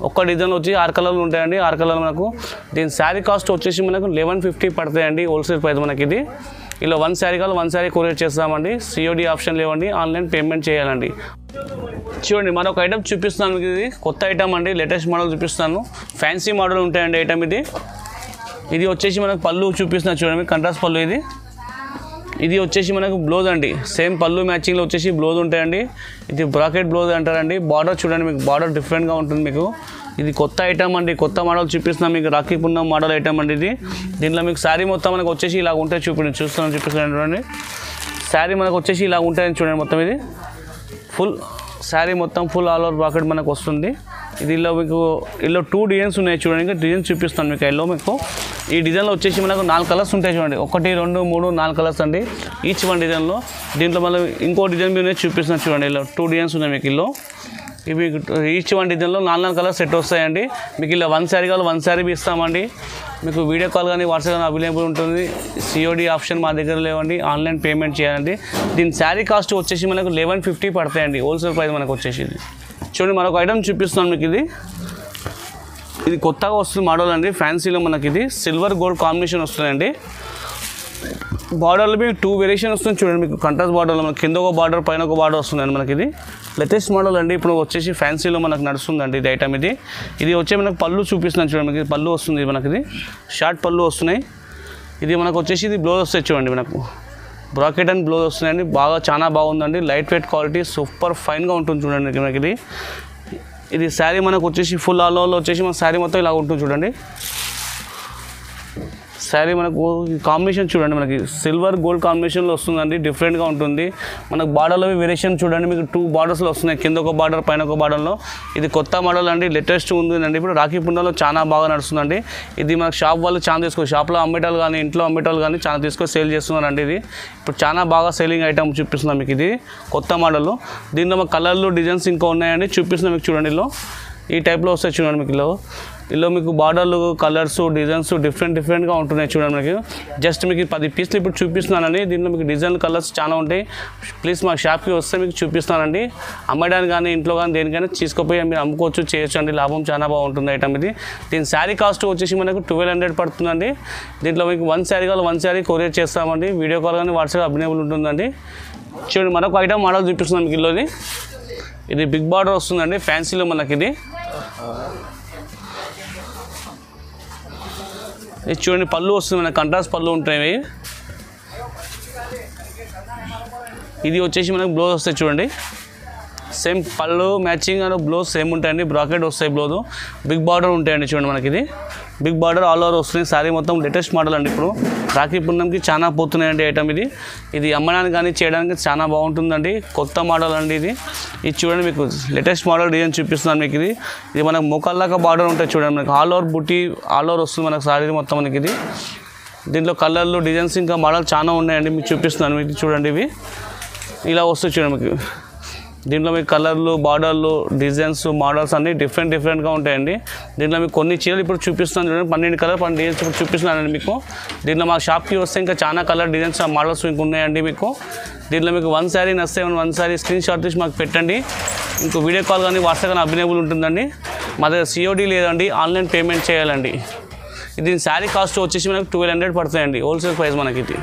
ఒక్క డిజైన్ వచ్చి 6 కలర్లు ఉంటాయండి. 6 కలర్లు మనకు. దీని శారీ కాస్ట్ వచ్చేసి మనకు 1150 పడతాయండి హోల్సేల్ ప్రైస్ మనకి. ఇది ఇలా 1 శారీ కావాలి 1 శారీ కొరియర్ చేస్తామండి. COD ఆప్షన్ లేవండి, ఆన్లైన్ పేమెంట్ చేయాలండి. చూడండి మరొక ఐటమ్ చూపిస్తున్నాను మీకు. ఇది కొత్త ఐటమ్ అండి. లేటెస్ట్ మోడల్ చూపిస్తాను. ఫ్యాన్సీ మోడల్ ఉంటాయండి ఐటమ్. ఇది వచ్చేసి మనకు పళ్ళు చూపిస్తున్నాను చూడండి. కంట్రాస్ట్ పళ్ళు. ఇది వచ్చేసి మనకు బ్లౌజ్ అండి. సేమ్ పళ్ళు మ్యాచింగ్లో వచ్చేసి బ్లౌజ్ ఉంటాయండి. ఇది బ్రాకెట్ బ్లౌజ్ అంటారండి. బార్డర్ చూడండి మీకు. బార్డర్ డిఫరెంట్గా ఉంటుంది మీకు. ఇది కొత్త ఐటమ్ అండి. కొత్త మోడల్ చూపిస్తున్నాం మీకు. రాఖీ పున్నం మోడల్ ఐటమ్ అండి ఇది. దీంట్లో మీకు శారీ మొత్తం మనకు వచ్చేసి ఇలా ఉంటాయి చూపిస్తున్నాను చూడండి. శారీ మనకు వచ్చేసి ఇలా ఉంటాయని చూడండి మొత్తం. ఇది ఫుల్ శారీ మొత్తం ఫుల్ ఆల్ ఓవర్ బ్రాకెట్ మనకు వస్తుంది. ఇది ఇలా మీకు ఇలా 2 డిజైన్స్ ఉన్నాయి చూడండి. ఇంకా డిజైన్స్ చూపిస్తాను మీకు. ఎల్లో మీకు ఈ డిజైన్లో వచ్చేసి మనకు 4 కలర్స్ ఉంటాయి చూడండి. 1 2 3 4 కలర్స్ అండి ఈచ్ వన్ డిజైన్లో. దీంట్లో మళ్ళీ ఇంకో డిజైన్ మీద చూపిస్తున్నాను చూడండి. ఇలా 2 డిజైన్స్ ఉన్నాయి మీకు. ఇవి ఈచ్ వన్ డిజైన్లో 4 కలర్స్ సెట్ వస్తాయండి మీకు. ఇలా 1 శారీ కావాలి 1 శారీ ఇస్తామండి. మీకు వీడియో కాల్ కానీ వాట్సాప్ కానీ అవైలబుల్ ఉంటుంది. COD ఆప్షన్ మా దగ్గర లేవండి, ఆన్లైన్ పేమెంట్ చేయాలండి. దీని శారీ కాస్ట్ వచ్చేసి మనకు 1150 పడతాయండి హోల్సేల్ ప్రైస్ మనకు వచ్చేసి. చూడండి మరొక ఐటమ్ చూపిస్తున్నాను మీకు. ఇది కొత్తగా వస్తుంది మోడల్ అండి. ఫ్యాన్సీలో మనకి ఇది సిల్వర్ గోల్డ్ కాంబినేషన్ వస్తుందండి. బార్డర్లో మీకు 2 వేరియేషన్ వస్తుంది చూడండి మీకు. కంట్రాస్ట్ బార్డర్లో మనకి కింద ఒక బార్డర్ పైన ఒక బార్డర్ వస్తుందండి మనకి. ఇది లేటెస్ట్ మోడల్ అండి. ఇప్పుడు వచ్చేసి ఫ్యాన్సీలో మనకు నడుస్తుందండి ఇది ఐటమ్. ఇది వచ్చే మనకు పళ్ళు చూపిస్తున్నాను చూడండి మీకు. పళ్ళు వస్తుంది మనకి. షార్ట్ పళ్ళు వస్తున్నాయి. ఇది మనకు వచ్చేసి ఇది బ్లౌజ్ వస్తాయి చూడండి మనకు. బ్రాకెట్ అండ్ బ్లౌజ్ వస్తున్నాయండి. బాగా చాలా బాగుందండి. లైట్ వెయిట్ క్వాలిటీ సూపర్ ఫైన్గా ఉంటుంది చూడండి మనకి. ఇది శారీ మనకు వచ్చేసి ఫుల్ ఆల్ ఓవర్లో వచ్చేసి మన శారీ మొత్తం ఇలా ఉంటుంది చూడండి. శారీ మనకు కాంబినేషన్ చూడండి, మనకి సిల్వర్ గోల్డ్ కాంబినేషన్లో వస్తుందండి, డిఫరెంట్గా ఉంటుంది. మనకు బార్డర్లో వేరియేషన్ చూడండి, మీకు 2 బార్డర్స్లో వస్తున్నాయి, కింద ఒక బార్డర్ పైన ఒక బార్డర్లో. ఇది కొత్త మోడల్ అండి, లేటెస్ట్ ఉందండి. ఇప్పుడు రాఖీ పుండంలో చాలా బాగా నడుస్తుందండి. ఇది మనకు షాప్ వాళ్ళు చాలా తీసుకోవాలి, షాప్లో అమ్మేటాలు కానీ ఇంట్లో అమ్మేటాలు కానీ చాలా తీసుకొని సేల్ చేస్తున్నారండి. ఇది ఇప్పుడు చాలా బాగా సేలింగ్ ఐటమ్ చూపిస్తున్నాం మీకు. ఇది కొత్త మోడల్. దీనిలో మాకు కలర్లు డిజైన్స్ ఇంకా ఉన్నాయండి, చూపిస్తున్నాం మీకు. చూడండి ఇలా ఈ టైప్లో వస్తాయి చూడండి మీకు. ఇలా మీకు బార్డర్లు కలర్స్ డిజైన్స్ డిఫరెంట్గా ఉంటున్నాయి చూడండి. మీకు జస్ట్ మీకు 10 పీసులు ఇప్పుడు చూపిస్తున్నానండి. దీంట్లో మీకు డిజైన్ కలర్స్ చాలా ఉంటాయి. ప్లీజ్ మా షాప్కి వస్తే మీకు చూపిస్తానండి. అమ్మడానికి కానీ ఇంట్లో కానీ దేనికైనా తీసుకుపోయి మీరు అమ్ముకోవచ్చు, చేయొచ్చు అండి. లాభం చాలా బాగుంటుంది ఐటమ్ ఇది. దీని శారీ కాస్ట్ వచ్చేసి మనకు 1200 పడుతుందండి. దీంట్లో మీకు 1 శారీ కావాలి, 1 శారీ కొరియర్ చేస్తామండి. వీడియో కాల్ కానీ వాట్సాప్ అవైలబుల్ ఉంటుందండి. చూడండి మరొక ఐటమ్ మోడల్ చూపిస్తున్నాం మీకు. ఇది బిగ్ బార్డర్ వస్తుందండి, ఫ్యాన్సీలో మనకి. ఇది చూడండి పళ్ళు వస్తుంది, మనకి కంట్రాస్ట్ పళ్ళు ఉంటాయి. ఇది వచ్చేసి మనకు బ్లౌజ్ వస్తాయి చూడండి, సేమ్ పళ్ళు మ్యాచింగ్ అండ్ బ్లౌజ్ సేమ్ ఉంటాయండి. బ్రాకెట్ వస్తాయి, బ్లౌజ్ బిగ్ బార్డర్ ఉంటాయండి. చూడండి మనకి ఇది బిగ్ బార్డర్ ఆల్ ఓవర్ వస్తుంది. శారీ మొత్తం లేటెస్ట్ మోడల్ అండి. ఇప్పుడు రాఖీ పున్నంకి చాలా పోతున్నాయండి ఐటమ్ ఇది. ఇది అమ్మడానికి కానీ చేయడానికి చాలా బాగుంటుందండి, కొత్త మోడల్ అండి ఇది. ఇది చూడండి మీకు లేటెస్ట్ మోడల్ డిజైన్ చూపిస్తున్నాను మీకు. ఇది మనకు మోకాళ్ళక బార్డర్ ఉంటాయి చూడండి, మనకి ఆల్ ఓవర్ బుట్టి ఆల్ ఓవర్ వస్తుంది మనకు శారీ మొత్తం మనకి. ఇది దీంట్లో కలర్లు డిజైన్స్ ఇంకా మోడల్ చాలా ఉన్నాయండి, మీకు చూపిస్తున్నాను మీకు. చూడండి ఇవి ఇలా వస్తాయి చూడండి మీకు. దీంట్లో మీకు కలర్లు బార్డర్లు డిజైన్స్ మోడల్స్ అన్నీ డిఫరెంట్గా ఉంటాయండి. దీంట్లో మీకు కొన్ని చీరలు ఇప్పుడు చూపిస్తున్నాను చూడండి, 12 కలర్ 12 డిజైన్స్ ఇప్పుడు చూపిస్తున్నానండి మీకు. దీంట్లో మా షాప్కి వస్తే ఇంకా చాలా కలర్ డిజైన్స్ మోడల్స్ మీకు ఉన్నాయండి మీకు. దీంట్లో మీకు 1 శారీ నస్తే 1 శారీ స్క్రీన్ షాట్ తీసి మాకు పెట్టండి. ఇంకో వీడియో కాల్ కానీ వాట్సాప్ కానీ అవైలబుల్ ఉంటుందండి. మా దగ్గర COD లేదండి, ఆన్లైన్ పేమెంట్ చేయాలండి. దీని శారీ కాస్ట్ వచ్చేసి మనకు 1200 పడుతాయండి, హోల్సేల్ ప్రైస్ మనకి. ఇది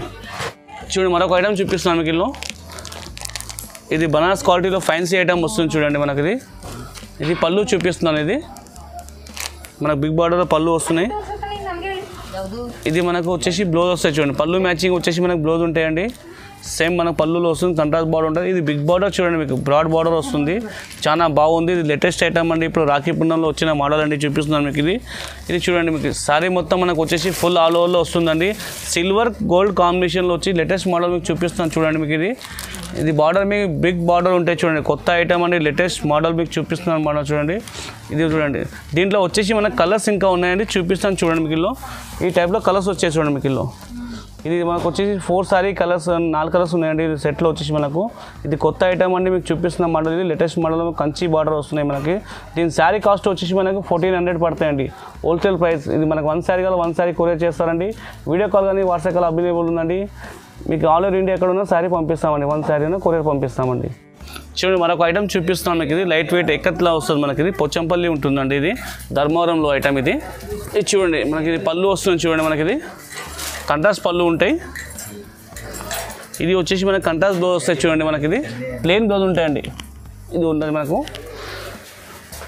చూడండి మరొక ఐటమ్ చూపిస్తున్నాను మీకు. ఇది బనారస్ క్వాలిటీలో ఫ్యాన్సీ ఐటమ్ వస్తుంది చూడండి మనకి. ఇది పళ్ళు చూపిస్తున్నాను. ఇది మనకు బిగ్ బార్డర్లో పళ్ళు వస్తున్నాయి. ఇది మనకు వచ్చేసి బ్లౌజ్ వస్తాయి చూడండి, పళ్ళు మ్యాచింగ్ వచ్చేసి మనకు బ్లౌజ్ ఉంటాయండి. సేమ్ మనకు పళ్ళులో వస్తుంది, కంట్రాస్ట్ బార్డర్ ఉంటుంది. ఇది బిగ్ బార్డర్ చూడండి మీకు, బ్రాడ్ బార్డర్ వస్తుంది, చాలా బాగుంది. ఇది లేటెస్ట్ ఐటమ్ అండి, ఇప్పుడు రాఖీ పున్నంలో వచ్చిన మోడల్ అండి, చూపిస్తున్నాను మీకు. ఇది చూడండి మీకు శారీ మొత్తం మనకు వచ్చేసి ఫుల్ ఆల్ ఓవర్లో వస్తుందండి. సిల్వర్ గోల్డ్ కాంబినేషన్లో వచ్చి లేటెస్ట్ మోడల్ మీకు చూపిస్తున్నాను చూడండి మీకు. ఇది బార్డర్ మీకు బిగ్ బార్డర్ ఉంటాయి చూడండి, కొత్త ఐటమ్ అండి, లేటెస్ట్ మోడల్ మీకు చూపిస్తున్నాను మోడల్ చూడండి. ఇది చూడండి దీంట్లో వచ్చేసి మనకు కలర్స్ ఇంకా ఉన్నాయండి, చూపిస్తాను చూడండి మీకు. ఈ టైప్లో కలర్స్ వచ్చాయి చూడండి మీకు. ఇది మనకు వచ్చేసి 4 శారీ కలర్స్ 4 కలర్స్ ఉన్నాయండి. ఇది సెట్లో వచ్చేసి మనకు ఇది కొత్త ఐటమ్ అండి, మీకు చూపిస్తున్న మోడల్. ఇది లేటెస్ట్ మోడల్, కంచి బార్డర్ వస్తున్నాయి మనకి. దీని శారీ కాస్ట్ వచ్చేసి మనకు 1400 పడతాయండి, హోల్సేల్ ప్రైస్. ఇది మనకు 1 శారీ కావాలి 1 శారీ కొరియర్ చేస్తారండి. వీడియో కాల్ కానీ వాట్సాప్ కాల్ అవైలబుల్ ఉందండి. మీకు ఆల్ ఓవర్ ఇండియా ఎక్కడ ఉన్నా శారీ పంపిస్తామండి, 1 శారీ అయినా కొరియర్ పంపిస్తామండి. చూడండి మరొక ఐటమ్ చూపిస్తున్నాం మీకు. ఇది లైట్ వెయిట్ ఎక్కత్లా వస్తుంది మనకి. ఇది పోచంపల్లి ఉంటుందండి, ఇది ధర్మవరంలో ఐటమ్. ఇది చూడండి మనకి. ఇది పళ్ళు వస్తుంది చూడండి మనకి. ఇది కంట్రాస్ట్ పళ్ళు ఉంటాయి. ఇది వచ్చేసి మనకి కంట్రాస్ట్ బ్లౌజ్ వస్తాయి చూడండి మనకి. ఇది ప్లెయిన్ బ్లౌజ్ ఉంటాయండి. ఇది ఉంటుంది మనకు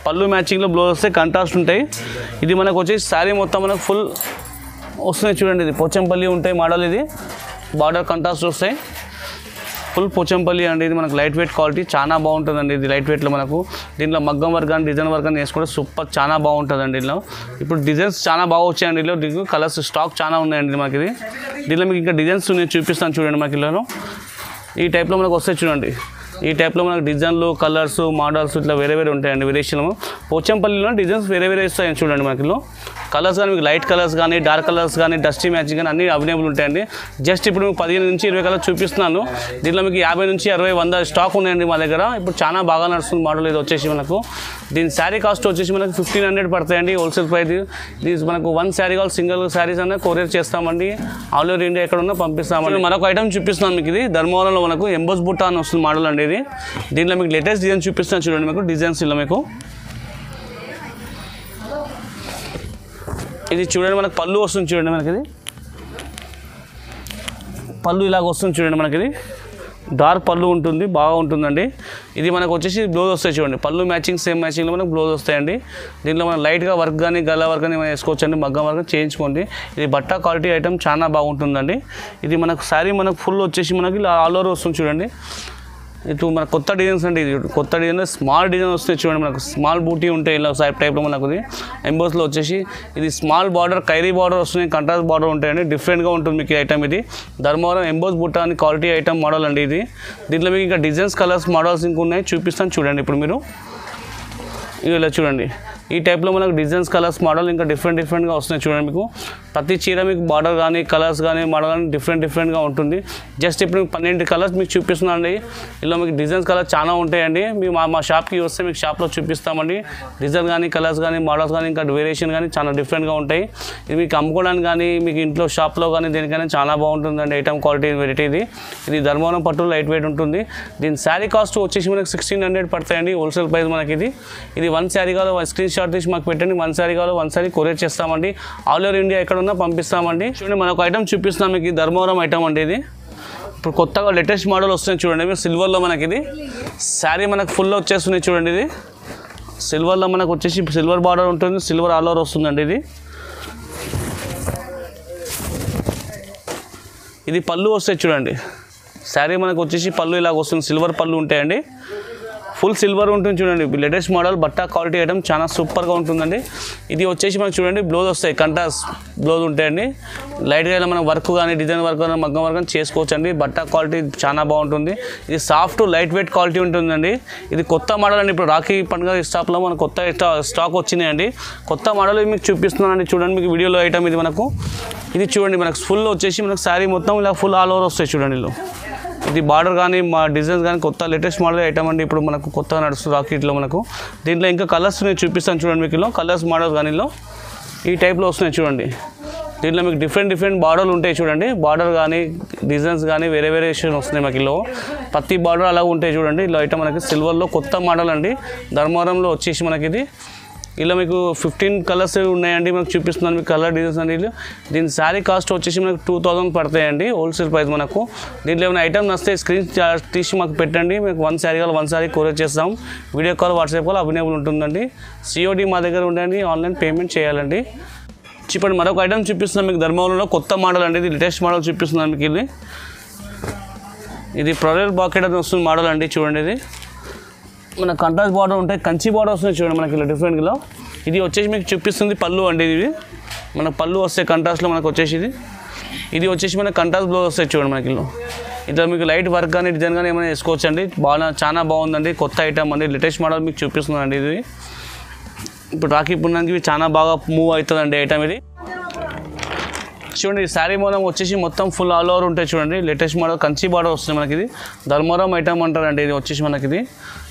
పళ్ళు మ్యాచింగ్లో బ్లౌజ్ వస్తాయి, కంట్రాస్ట్ ఉంటాయి. ఇది మనకు వచ్చేసి శారీ మొత్తం మనకు ఫుల్ వస్తున్నాయి చూడండి. ఇది పోచంపల్లి ఉంటాయి మోడల్. ఇది బార్డర్ కంట్రాస్ట్ వస్తాయి, ఫుల్ పోచంపల్లి అండి. ఇది మనకు లైట్ వెయిట్ క్వాలిటీ చాలా బాగుంటుందండి. ఇది లైట్ వెయిట్లో మనకు దీంట్లో మగ్గం వర్క్ కానీ డిజైన్ వర్క్ కానీ వేసుకుంటే సూపర్ చాలా బాగుంటుందండి. దీనిలో ఇప్పుడు డిజైన్స్ చాలా బాగా వచ్చాయండి. దీనిలో కలర్స్ స్టాక్ చాలా ఉన్నాయండి మనకి. దీనిలో మీకు ఇంకా డిజైన్స్ నేను చూపిస్తాను చూడండి మనకి. ఈ టైప్లో మనకు వస్తాయి చూడండి. ఈ టైప్లో మనకు డిజైన్లు కలర్స్ మోడల్స్ ఇట్లా వేరే ఉంటాయండి. వేరియేషన్ పోచంపల్లిలో డిజైన్స్ వేరే ఇస్తాయండి చూడండి మనకి. కలర్స్ కానీ మీకు లైట్ కలర్స్ కానీ డార్క్ కలర్స్ కానీ డస్టీ మ్యాచింగ్ కానీ అన్నీ అవైలబుల్ ఉంటాయండి. జస్ట్ ఇప్పుడు మీకు 15 నుంచి 20 కలర్స్ చూపిస్తున్నాను. దీంట్లో మీకు 50 నుంచి 60 100 స్టాక్ ఉన్నాయండి మా దగ్గర. ఇప్పుడు చాలా బాగా నడుస్తుంది మోడల్. ఇది వచ్చేసి మనకు దీని శారీ కాస్ట్ వచ్చేసి మనకు 1500 పడతాయండి, హోల్సేల్ ప్రైస్. ఇది మనకు 1 శారీ కావాలి సింగిల్ శారీస్ అనే కొరియర్ చేస్తామండి, ఆల్ ఓవర్ ఇండియా ఎక్కడ ఉన్నా పంపిస్తామండి. మరొక ఐటమ్ చూపిస్తున్నాను మీకు. ఇది ధర్మవరంలో మనకు ఎంబోస్ బుట్ట అని వస్తుంది మోడల్ అండి. ఇది దీంట్లో మీకు లేటెస్ట్ డిజైన్ చూపిస్తాను చూడండి మీకు. డిజైన్స్ ఇలా మీకు ఇది చూడండి మనకు పళ్ళు వస్తుంది చూడండి మనకి. ఇది పళ్ళు ఇలాగ వస్తుంది చూడండి మనకి. ఇది డార్క్ పళ్ళు ఉంటుంది, బాగా ఉంటుందండి. ఇది మనకు వచ్చేసి బ్లౌజ్ వస్తాయి చూడండి, పళ్ళు మ్యాచింగ్ సేమ్ మ్యాచింగ్లో మనకు బ్లౌజ్ వస్తాయండి. దీంట్లో మనం లైట్గా వర్క్ కానీ గల్లా వర్క్ కానీ వేసుకోవచ్చండి, మగ్గం వర్క్ చేయించుకోండి. ఇది బట్ట క్వాలిటీ ఐటమ్ చాలా బాగుంటుందండి. ఇది మనకు శారీ మనకు ఫుల్ వచ్చేసి మనకి ఆల్ ఓవర్ వస్తుంది చూడండి. ఇప్పుడు మన కొత్త డిజైన్స్ అండి, ఇది కొత్త డిజైన్ స్మాల్ డిజైన్ వస్తాయి చూడండి. మనకు స్మాల్ బూటీ ఉంటాయి ఇలా టైప్లో మనకు ఎంబోస్లో వచ్చేసి. ఇది స్మాల్ బార్డర్ కైరీ బార్డర్ వస్తుంది, కంట్రాస్ట్ బార్డర్ ఉంటాయండి. డిఫరెంట్గా ఉంటుంది మీకు ఈ ఐటమ్. ఇది ధర్మవరం ఎంబోస్ బుట్ట అని క్వాలిటీ ఐటమ్ మోడల్ అండి ఇది. దీంట్లో మీకు ఇంకా డిజైన్స్ కలర్స్ మోడల్స్ ఇంకా ఉన్నాయి, చూపిస్తాను చూడండి. ఇప్పుడు మీరు ఇలా చూడండి, ఈ టైప్లో మనకు డిజైన్స్ కలర్స్ మోడల్ ఇంకా డిఫరెంట్గా వస్తున్నాయి చూడండి. మీకు ప్రతి చీర మీకు బార్డర్ కానీ కలర్స్ కానీ మోడల్ కానీ డిఫరెంట్గా ఉంటుంది. జస్ట్ ఇప్పుడు 12 కలర్స్ మీకు చూపిస్తున్నాను అండి. ఇలా మీకు డిజైన్స్ కలర్స్ చాలా ఉంటాయండి. మేము మా షాప్కి వస్తే మీకు షాప్లో చూపిస్తామండి. డిజైన్ కానీ కలర్స్ కానీ మోడల్స్ కానీ ఇంకా వేరియేషన్ కానీ చాలా డిఫరెంట్గా ఉంటాయి. ఇది మీకు అమ్ముకోవడానికి కానీ మీకు ఇంట్లో షాప్లో కానీ దేనికైనా చాలా బాగుంటుందండి. ఐటమ్ క్వాలిటీ వెరైటీ ఇది ధర్మవరం పట్టు లైట్ వెయిట్ ఉంటుంది. దీని శారీ కాస్ట్ వచ్చేసి మనకు 1600 పడతాయండి హోల్సేల్ ప్రైస్ మనకి. ఇది 1 శారీ కాదు, స్క్రీన్ షాట్ తీసి మాకు పెట్టండి. 1 శారీ కాదు, 1 శారీ కొరియర్ చేస్తామండి. ఆల్ ఓవర్ ఇండియా ఎక్కడ ఉన్నా పంపిస్తామండి. చూడండి మనకు ఐటమ్ చూపిస్తాం మీకు, ధర్మవరం ఐటమ్ అండి ఇది. ఇప్పుడు కొత్తగా లేటెస్ట్ మోడల్ వస్తుంది చూడండి. మీరు సిల్వర్లో మనకి ఇది శారీ మనకు ఫుల్ వచ్చేస్తున్నాయి చూడండి. ఇది సిల్వర్లో మనకు వచ్చేసి సిల్వర్ బార్డర్ ఉంటుంది, సిల్వర్ ఆల్ ఓవర్ వస్తుందండి. ఇది పళ్ళు వస్తాయి చూడండి. శారీ మనకు వచ్చేసి పళ్ళు ఇలాగ వస్తుంది, సిల్వర్ పళ్ళు ఉంటాయండి. ఫుల్ సిల్వర్ ఉంటుంది చూడండి. లేటెస్ట్ మోడల్ బట్టా క్వాలిటీ ఐటమ్ చాలా సూపర్గా ఉంటుందండి. ఇది వచ్చేసి మనకు చూడండి బ్లౌజ్ వస్తాయి, కంట్రాస్ట్ బ్లౌజ్ ఉంటాయండి. లైట్గా మనం వర్క్ కానీ డిజైన్ వర్క్ కానీ మగ్గం వర్క్ కానీ చేసుకోవచ్చు అండి. బట్టా క్వాలిటీ చాలా బాగుంటుంది. ఇది సాఫ్ట్ లైట్ వెయిట్ క్వాలిటీ ఉంటుందండి. ఇది కొత్త మోడల్ అండి. ఇప్పుడు రాఖీ పండుగ స్టాప్లో మనకు కొత్త స్టాక్ వచ్చినాయండి. కొత్త మోడల్ మీకు చూపిస్తున్నానండి చూడండి. మీకు వీడియోలో ఐటమ్ ఇది మనకు. ఇది చూడండి మనకు ఫుల్ వచ్చేసి మనకు శారీ మొత్తం ఇలా ఫుల్ ఆల్ ఓవర్ వస్తాయి చూడండి. ఇది బార్డర్ కానీ మా డిజైన్స్ కానీ కొత్త లేటెస్ట్ మోడల్ ఐటమ్ అండి. ఇప్పుడు మనకు కొత్తగా నడుస్తుంది రాకెట్లో మనకు. దీంట్లో ఇంకా కలర్స్ నేను చూపిస్తాను చూడండి. మీకు ఇలా కలర్స్ మోడల్స్ కానీ ఈ టైప్లో వస్తున్నాయి చూడండి. దీంట్లో మీకు డిఫరెంట్ బార్డర్లు ఉంటాయి చూడండి. బార్డర్ కానీ డిజైన్స్ కానీ వేరే వేరియేషన్ వస్తున్నాయి మాకు ఇలా. ప్రతి బార్డర్ అలా ఉంటాయి చూడండి. ఇలా ఐటమ్ మనకి సిల్వర్లో కొత్త మోడల్ అండి. ధర్మవరంలో వచ్చేసి మనకి ఇది ఇలా మీకు 15 కలర్స్ ఉన్నాయండి. మనకు చూపిస్తున్నాను మీకు కలర్ డిజైన్స్ అండి. దీని శారీ కాస్ట్ వచ్చేసి మనకు 2000 పడతాయండి హోల్సేల్ ప్రైస్ మనకు. దీంట్లో ఏమైనా ఐటమ్ నస్తే స్క్రీన్ తీసి మాకు పెట్టండి. మీకు 1 శారీ కావాలి 1 శారీ కొరియర్ చేస్తాం. Video call WhatsApp call available ఉంటుందండి. COD మా దగ్గర ఉండండి, ఆన్లైన్ పేమెంట్ చేయాలండి. ఇప్పుడు మరొక ఐటమ్ చూపిస్తున్నాం మీకు ధర్మవరంలో కొత్త మోడల్ అండి. ఇది లేటెస్ట్ మోడల్ చూపిస్తున్నాను మీకు. ఇది ప్రొరల్ బాకెట్ అని వస్తుంది మోడల్ అండి. చూడండి ఇది మన కంట్రాస్ట్ బార్డర్ ఉంటాయి, కంచి బార్డర్ వస్తుంది చూడండి మనకి ఇలా డిఫరెంట్గా. ఇది వచ్చేసి మీకు చూపిస్తుంది పళ్ళు అండి. ఇది మన పళ్ళు వస్తాయి కంట్రాస్ట్లో మనకు వచ్చేసి. ఇది వచ్చేసి మనకు కంట్రాస్ట్ బ్లౌజ్ వస్తాయి చూడండి మనకి. ఇట్లా మీకు లైట్ వర్క్ కానీ డిజైన్ కానీ ఏమైనా వేసుకోవచ్చు అండి. చాలా బాగుందండి. కొత్త ఐటమ్ అండి, లేటెస్ట్ మోడల్ మీకు చూపిస్తున్నానండి. ఇది ఇప్పుడు రాఖీ పుణ్యానికి చాలా బాగా మూవ్ అవుతుందండి ఐటమ్ ఇది. చూడండి ఈ శారీ మోడల్ వచ్చేసి మొత్తం ఫుల్ ఆల్ ఓవర్ ఉంటాయి చూడండి. లేటెస్ట్ మోడల్ కంచి బార్డర్ వస్తుంది మనకి. ఇది ధర్మవరం ఐటమ్ అంటారండి. ఇది వచ్చేసి మనకి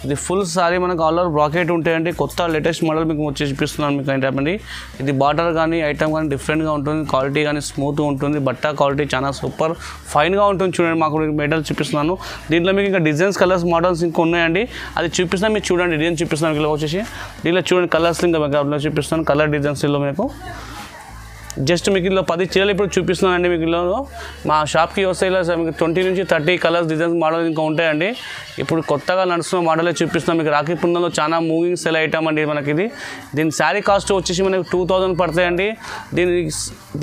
ఇది ఫుల్ శారీ మనకు ఆల్ ఓవర్ బ్రాకెట్ ఉంటాయండి. కొత్త లేటెస్ట్ మోడల్ మీకు వచ్చేసి చూపిస్తున్నాను మీకు ఐటమ్ అండి. ఇది బార్డర్ కానీ ఐటమ్ కానీ డిఫరెంట్గా ఉంటుంది. క్వాలిటీ కానీ స్మూత్గా ఉంటుంది. బట్టా క్వాలిటీ చాలా సూపర్ ఫైన్గా ఉంటుంది చూడండి. మాకు మెటల్ చూపిస్తున్నాను. దీంట్లో మీకు ఇంకా డిజైన్స్ కలర్స్ మోడల్స్ ఇంకా ఉన్నాయండి. అది చూపిస్తాను మీకు చూడండి. డిజైన్ చూపిస్తాను ఇలా వచ్చేసి. దీంట్లో చూడండి కలర్స్ ఇంకా మీకు చూపిస్తాను కలర్ డిజైన్స్లో మీకు. జస్ట్ మీకు ఇలా 10 చీరలు ఇప్పుడు చూపిస్తున్నానండి. మీకు ఇలా మా షాప్కి వస్తే ఇలా మీకు 20 నుంచి 30 కలర్స్ డిజైన్స్ మోడల్ ఇంకా ఉంటాయండి. ఇప్పుడు కొత్తగా నడుస్తున్న మోడలే చూపిస్తున్నాం మీకు. రాఖీ పుణ్యంలో చాలా మూవింగ్ సెల్ ఐటమ్ అండి మనకి ఇది. దీని శారీ కాస్ట్ వచ్చేసి మనకు 2000 పడతాయండి.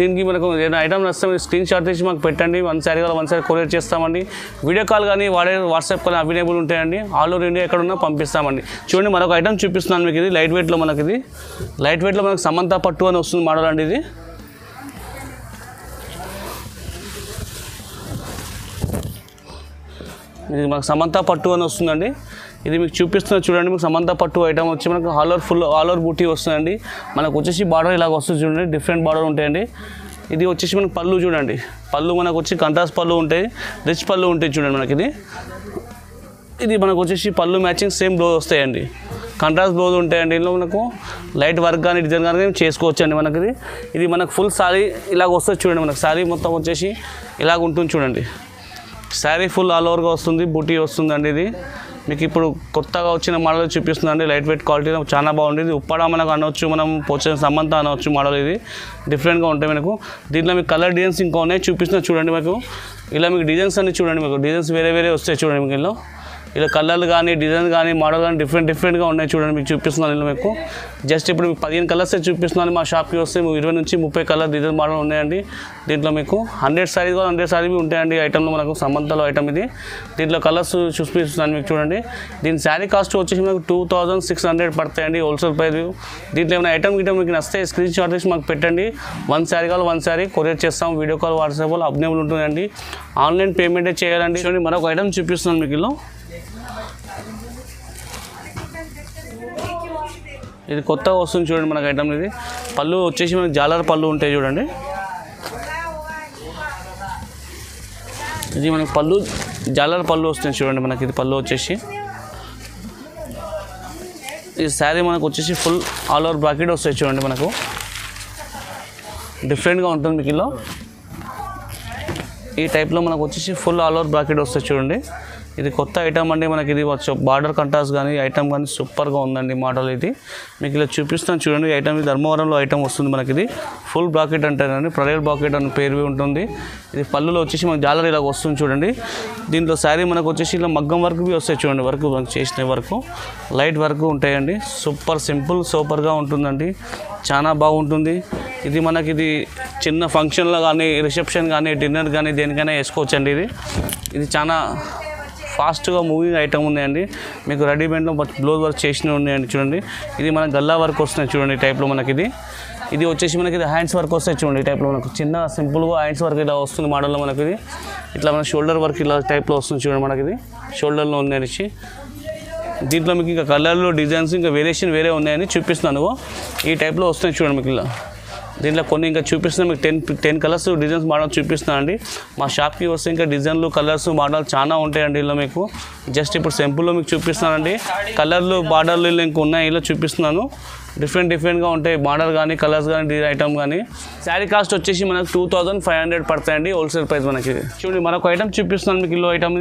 దీనికి మనకు ఏదైనా ఐటమ్ నచ్చితే మీరు స్క్రీన్ షాట్ తీసి మాకు పెట్టండి. 1 శారీ కావాలి 1 శారీ కొరియర్ చేస్తామండి. వీడియో కాల్ కానీ వాట్సాప్ కాల్ అవైలబుల్ ఉంటాయండి. ఆల్ ఓవర్ ఇండియా ఎక్కడ ఉన్నా పంపిస్తామండి. చూడండి మరొక ఐటమ్ చూపిస్తున్నాను మీకు. ఇది లైట్ వెయిట్లో మనకి. లైట్ వెయిట్లో మనకు సమంత పట్టు అని వస్తుంది మోడల్ అండి. ఇది ఇది మనకు సమంత పట్టు అని వస్తుందండి. ఇది మీకు చూపిస్తున్నా చూడండి. మీకు సమంత పట్టు ఐటమ్ వచ్చి మనకు ఆల్ ఓవర్ బూటీ వస్తుందండి. మనకు వచ్చేసి బార్డర్ ఇలాగ వస్తుంది చూడండి. డిఫరెంట్ బార్డర్ ఉంటాయండి. ఇది వచ్చేసి మనకు పళ్ళు చూడండి. పళ్ళు మనకు వచ్చి కంట్రాస్ట్ పళ్ళు ఉంటాయి, రిచ్ పళ్ళు ఉంటాయి చూడండి మనకి. ఇది మనకు వచ్చేసి పళ్ళు మ్యాచింగ్ సేమ్ బ్లౌజ్ వస్తాయండి. కంట్రాస్ట్ బ్లౌజ్ ఉంటాయండి. ఇందులో మనకు లైట్ వర్క్ కానీ డిజైన్ కానీ చేసుకోవచ్చు అండి మనకి. ఇది మనకు ఫుల్ శారీ ఇలాగ వస్తుంది చూడండి. మనకు శారీ మొత్తం వచ్చేసి ఇలాగ ఉంటుంది చూడండి. శారీ ఫుల్ ఆల్ ఓవర్గా వస్తుంది, బూటీ వస్తుందండి. ఇది మీకు ఇప్పుడు కొత్తగా వచ్చిన మోడల్ చూపిస్తుందండి. లైట్ వెయిట్ క్వాలిటీ చాలా బాగుంటుంది. ఉప్పాడ మనకు అనవచ్చు, మనం పోచిన సమంత అనవచ్చు మోడల్. ఇది డిఫరెంట్గా ఉంటాయి మనకు. దీంట్లో మీకు కలర్ డిజైన్స్ ఇంకా ఉన్నాయి చూపిస్తున్నా చూడండి. మీకు ఇలా మీకు డిజైన్స్ అన్ని చూడండి. మీకు డిజైన్స్ వేరే వస్తాయి చూడండి. మీకు ఇలా ఇలా కలర్లు కానీ డిజైన్ కానీ మోడల్ కానీ డిఫరెంట్గా ఉన్నాయి చూడండి. మీకు చూపిస్తున్నాను ఇలా మీకు జస్ట్ ఇప్పుడు మీకు 15 కలర్స్ చూపిస్తున్నాను. మా షాప్కి వస్తే 20 నుంచి 30 కలర్ డిజైన్ మోడల్ ఉన్నాయండి. దీంట్లో మీకు 100 సారీస్ కూడా 100 సారీ ఉంటాయండి. ఐటెంలో మనకు సమంతలో ఐటమ్ ఇది. దీంట్లో కలర్స్ చూపిస్తున్నాను మీకు చూడండి. దీని శారీ కాస్ట్ వచ్చేసి మనకు 2600 పడతాయండి హోల్సేల్ ప్రైస్. దీంట్లో ఏమైనా ఐటమ్ మీకు నచ్చితే స్క్రీన్ షాట్ తీసి మాకు పెట్టండి. 1 శారీ కావాలి 1 శారీ కొరియర్ చేస్తాం. వీడియో కాల్ వాట్సాప్ అవైలబుల్ ఉంటుందండి. ఆన్లైన్ పేమెంటే చేయాలండి. చూడండి మరొక ఐటమ్ చూపిస్తున్నాను మీకు ఇలా. ఇది కొత్తగా వస్తుంది చూడండి మనకు ఐటమ్. ఇది పళ్ళు వచ్చేసి మనకి జాలర్ పళ్ళు ఉంటాయి చూడండి. ఇది మనకి పళ్ళు జాలర్ పళ్ళు వస్తుంది చూడండి మనకి. ఇది పళ్ళు వచ్చేసి ఈ శారీ మనకు వచ్చేసి ఫుల్ ఆల్ ఓవర్ బ్రాకెట్ వస్తాయి చూడండి. మనకు డిఫరెంట్గా ఉంటుంది మీకు ఇలా. ఈ టైప్లో మనకు వచ్చేసి ఫుల్ ఆల్ ఓవర్ బ్రాకెట్ వస్తాయి చూడండి. ఇది కొత్త ఐటమ్ అండి మనకి. ఇది బార్డర్ కంట్రాస్ట్ కానీ ఐటమ్ కానీ సూపర్గా ఉందండి మోడల్. ఇది మీకు ఇలా చూపిస్తాను చూడండి. ఐటమ్ ధర్మవరంలో ఐటమ్ వస్తుంది మనకి. ఇది ఫుల్ బ్రాకెట్ అంటారండి. ప్రైవేట్ బ్రాకెట్ అని పేరు ఉంటుంది. ఇది పళ్ళులో వచ్చేసి మనకు జాలర్ ఇలా వస్తుంది చూడండి. దీంట్లో శారీ మనకు వచ్చేసి ఇలా మగ్గం వర్క్ వస్తాయి చూడండి. వర్క్ మనకు చేసిన వర్క్ లైట్ వర్క్ ఉంటాయండి. సూపర్ సింపుల్ సూపర్గా ఉంటుందండి. చాలా బాగుంటుంది. ఇది మనకి ఇది చిన్న ఫంక్షన్లో కానీ రిసెప్షన్ కానీ డిన్నర్ కానీ దేనికైనా వేసుకోవచ్చండి. ఇది చాలా ఫాస్ట్గా మూవింగ్ ఐటమ్ ఉన్నాయండి. మీకు రెడీమేడ్లో బ్లౌజ్ వర్క్ చేసినవి ఉన్నాయండి చూడండి. ఇది మన గల్లా వర్క్ వస్తున్నాయి చూడండి ఈ టైప్లో మనకి. ఇది వచ్చేసి మనకి ఇది హ్యాండ్స్ వర్క్ వస్తాయి చూడండి. ఈ టైప్లో మనకు చిన్న సింపుల్గా హ్యాండ్స్ వర్క్ ఇలా వస్తుంది మోడల్లో మనకి. ఇది ఇట్లా మన షోల్డర్ వర్క్ ఇలా టైప్లో వస్తుంది చూడండి మనకి. ఇది షోల్డర్లో ఉన్నాయని. దీంట్లో మీకు ఇంకా కలర్లు డిజైన్స్ ఇంకా వేరియేషన్ వేరే ఉన్నాయని చూపిస్తున్నాను. ఈ టైప్లో వస్తున్నాయి చూడండి మీకు ఇలా. దీంట్లో కొన్ని ఇంకా చూపిస్తున్నాను మీకు 10 కలర్స్ డిజైన్స్ మోడల్ చూపిస్తున్నాను అండి. మా షాప్కి వస్తే ఇంకా డిజైన్లు కలర్స్ మోడల్ చాలా ఉంటాయండి ఇలా మీకు. జస్ట్ ఇప్పుడు సింపుల్లో మీకు చూపిస్తున్నానండి. కలర్లు బార్డర్లు ఇలా ఇంకా ఉన్నాయి ఇలా చూపిస్తున్నాను. డిఫరెంట్గా ఉంటాయి మోడల్ కానీ కలర్స్ కానీ ఐటమ్ కానీ. శారీ కాస్ట్ వచ్చేసి మనకు 2500 పడతాయండి హోల్సేల్ ప్రైస్ మనకి. చూడండి మరొక ఐటమ్ చూపిస్తున్నాను మీకు. కిలో ఐటమ్